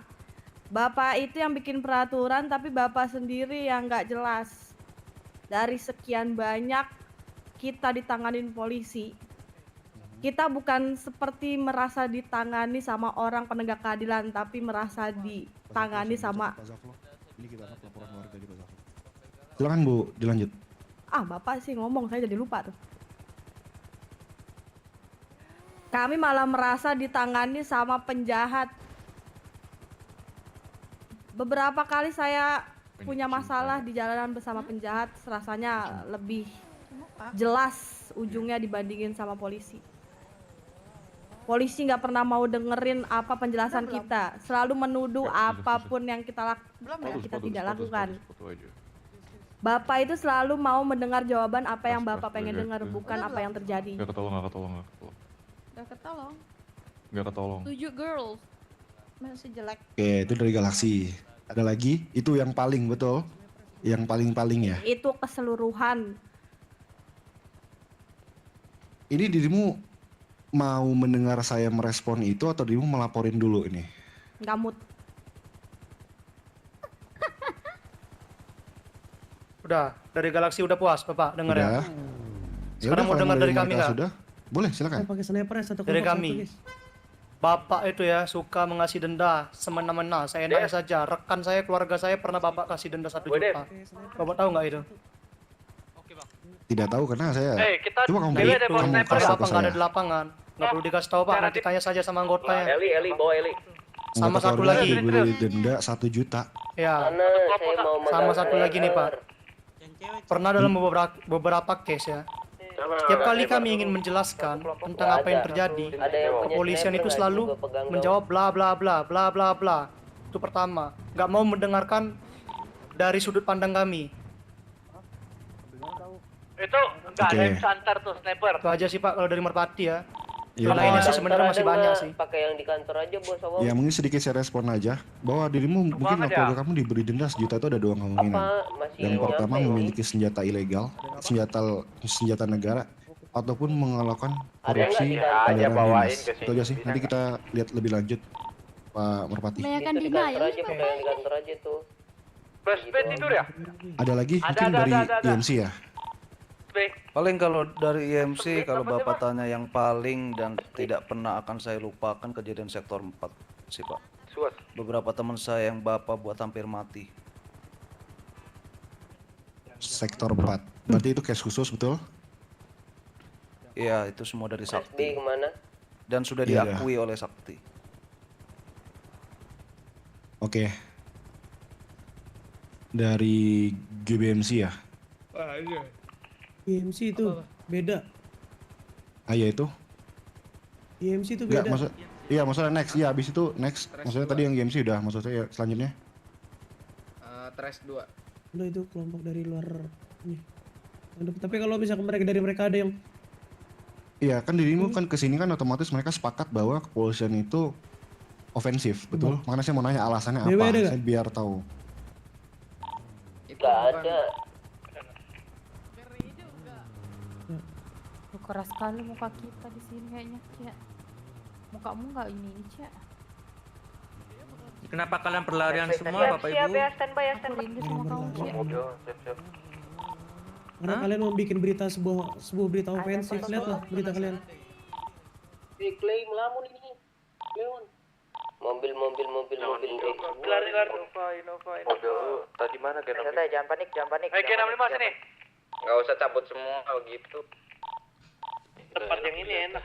Bapak itu yang bikin peraturan tapi Bapak sendiri yang nggak jelas. Dari sekian banyak kita ditanganin polisi. Kita bukan seperti merasa ditangani sama orang penegak keadilan, tapi merasa ditangani sama. Ini kita akan laporan warga di Pak Zaflo. Silakan Bu, dilanjut. Ah, Bapak sih ngomong, saya jadi lupa tuh. Kami malah merasa ditangani sama penjahat. Beberapa kali saya punya masalah di jalanan bersama penjahat, rasanya lebih jelas ujungnya dibandingin sama polisi. Polisi nggak pernah mau dengerin apa penjelasan kita, selalu menuduh apapun yang kita tidak lakukan. Bapak itu selalu mau mendengar jawaban apa yang Bapak pengen dengar, bukan apa yang terjadi. Nggak ketolong. Udah ketolong. Nggak ketolong. 7 girls. Masih jelek. Oke, itu dari Galaxy. Ada lagi? Itu yang paling betul? Yang paling-paling ya? Itu keseluruhan. Ini dirimu mau mendengar saya merespon itu atau dirimu melaporin dulu ini? Nggak mood. Udah, dari Galaxy udah puas Bapak denger ya? Udah. Sekarang mau dengar dari kami nggak? Sudah? Boleh, silakan. Pakai sniper ya, satu Dari kelompok kami. satu, guys. Bapak itu ya suka mengasih denda semena-mena, saya enaknya saja. Rekan saya, keluarga saya pernah Bapak kasih denda 1 juta. Bapak tahu nggak itu? Tidak tahu karena saya. kita Coba kamu ada kamu sniper kasih Bapak ke nggak ada saya. di lapangan. Nggak perlu dikasih tahu Pak, nanti tanya saja sama anggotanya. Eli, bawa Eli. Sama Anggota satu keluarga lagi. diberi denda 1 juta. Ya, sama satu lagi nih Pak. Pernah dalam beberapa case ya. Setiap kali kami ingin menjelaskan tentang apa yang terjadi, kepolisian itu selalu menjawab bla bla bla bla bla bla. Itu pertama, nggak mau mendengarkan dari sudut pandang kami. Itu nggak ada yang bisa antar tuh sniper. Itu aja sih Pak kalau dari Merpati ya. Ya, Kalau ini sih sebenarnya masih banyak sih. Pakai yang di kantor aja bos awal. Ya mungkin sedikit saya respon aja bahwa dirimu mungkin keluarga kamu diberi denda 1 juta itu ada 2 kemungkinan. Yang pertama memiliki senjata ilegal, senjata negara, ataupun melakukan korupsi kendaraan dinas. Itu aja sih. Nanti kita lihat lebih lanjut Pak Merpati. Kebanyakan denial Pakai yang di kantor aja tuh. Bed tidur ya? Ada lagi mungkin dari IMC ya? Paling kalau dari IMC, kalau Bapak tanya yang paling dan tidak pernah akan saya lupakan kejadian sektor 4 sih Pak. Beberapa teman saya yang Bapak buat hampir mati. Sektor 4. Berarti itu case khusus betul? Iya, itu semua dari Sakti. Kemana? Dan sudah Iya. diakui oleh Sakti. Oke. Dari GBMC ya? IMC itu beda. Ah ya itu? IMC itu Enggak, beda. maksudnya next. Iya, habis itu next. Maksudnya tadi yang GMC udah, maksud saya selanjutnya. Trash 2. Udah itu kelompok dari luar ini. Tapi kalau misalkan dari mereka ada yang Iya, kan dirimu kan kesini kan otomatis mereka sepakat bahwa kepolisian itu ofensif, betul? Makanya saya mau nanya alasannya BW apa, ada saya biar tahu. Nggak ada. Lu keras sekali muka kita di sini kayaknya, Cia. Mukamu nggak ini, Cia. Kenapa kalian berlarian semua, Bapak Ibu? ya, standby ya, standby. Rindu sama kamu, Cia. karena kalian mau bikin berita sebuah berita ofensif, lihatlah berita kalian. Claim lamun ini. Leon. Mobil. Kelar. Innova. Tadi mana Gen Jangan panik. Gen 65 sini. Nggak usah cabut semua kalau gitu. Tempat yang ini enak.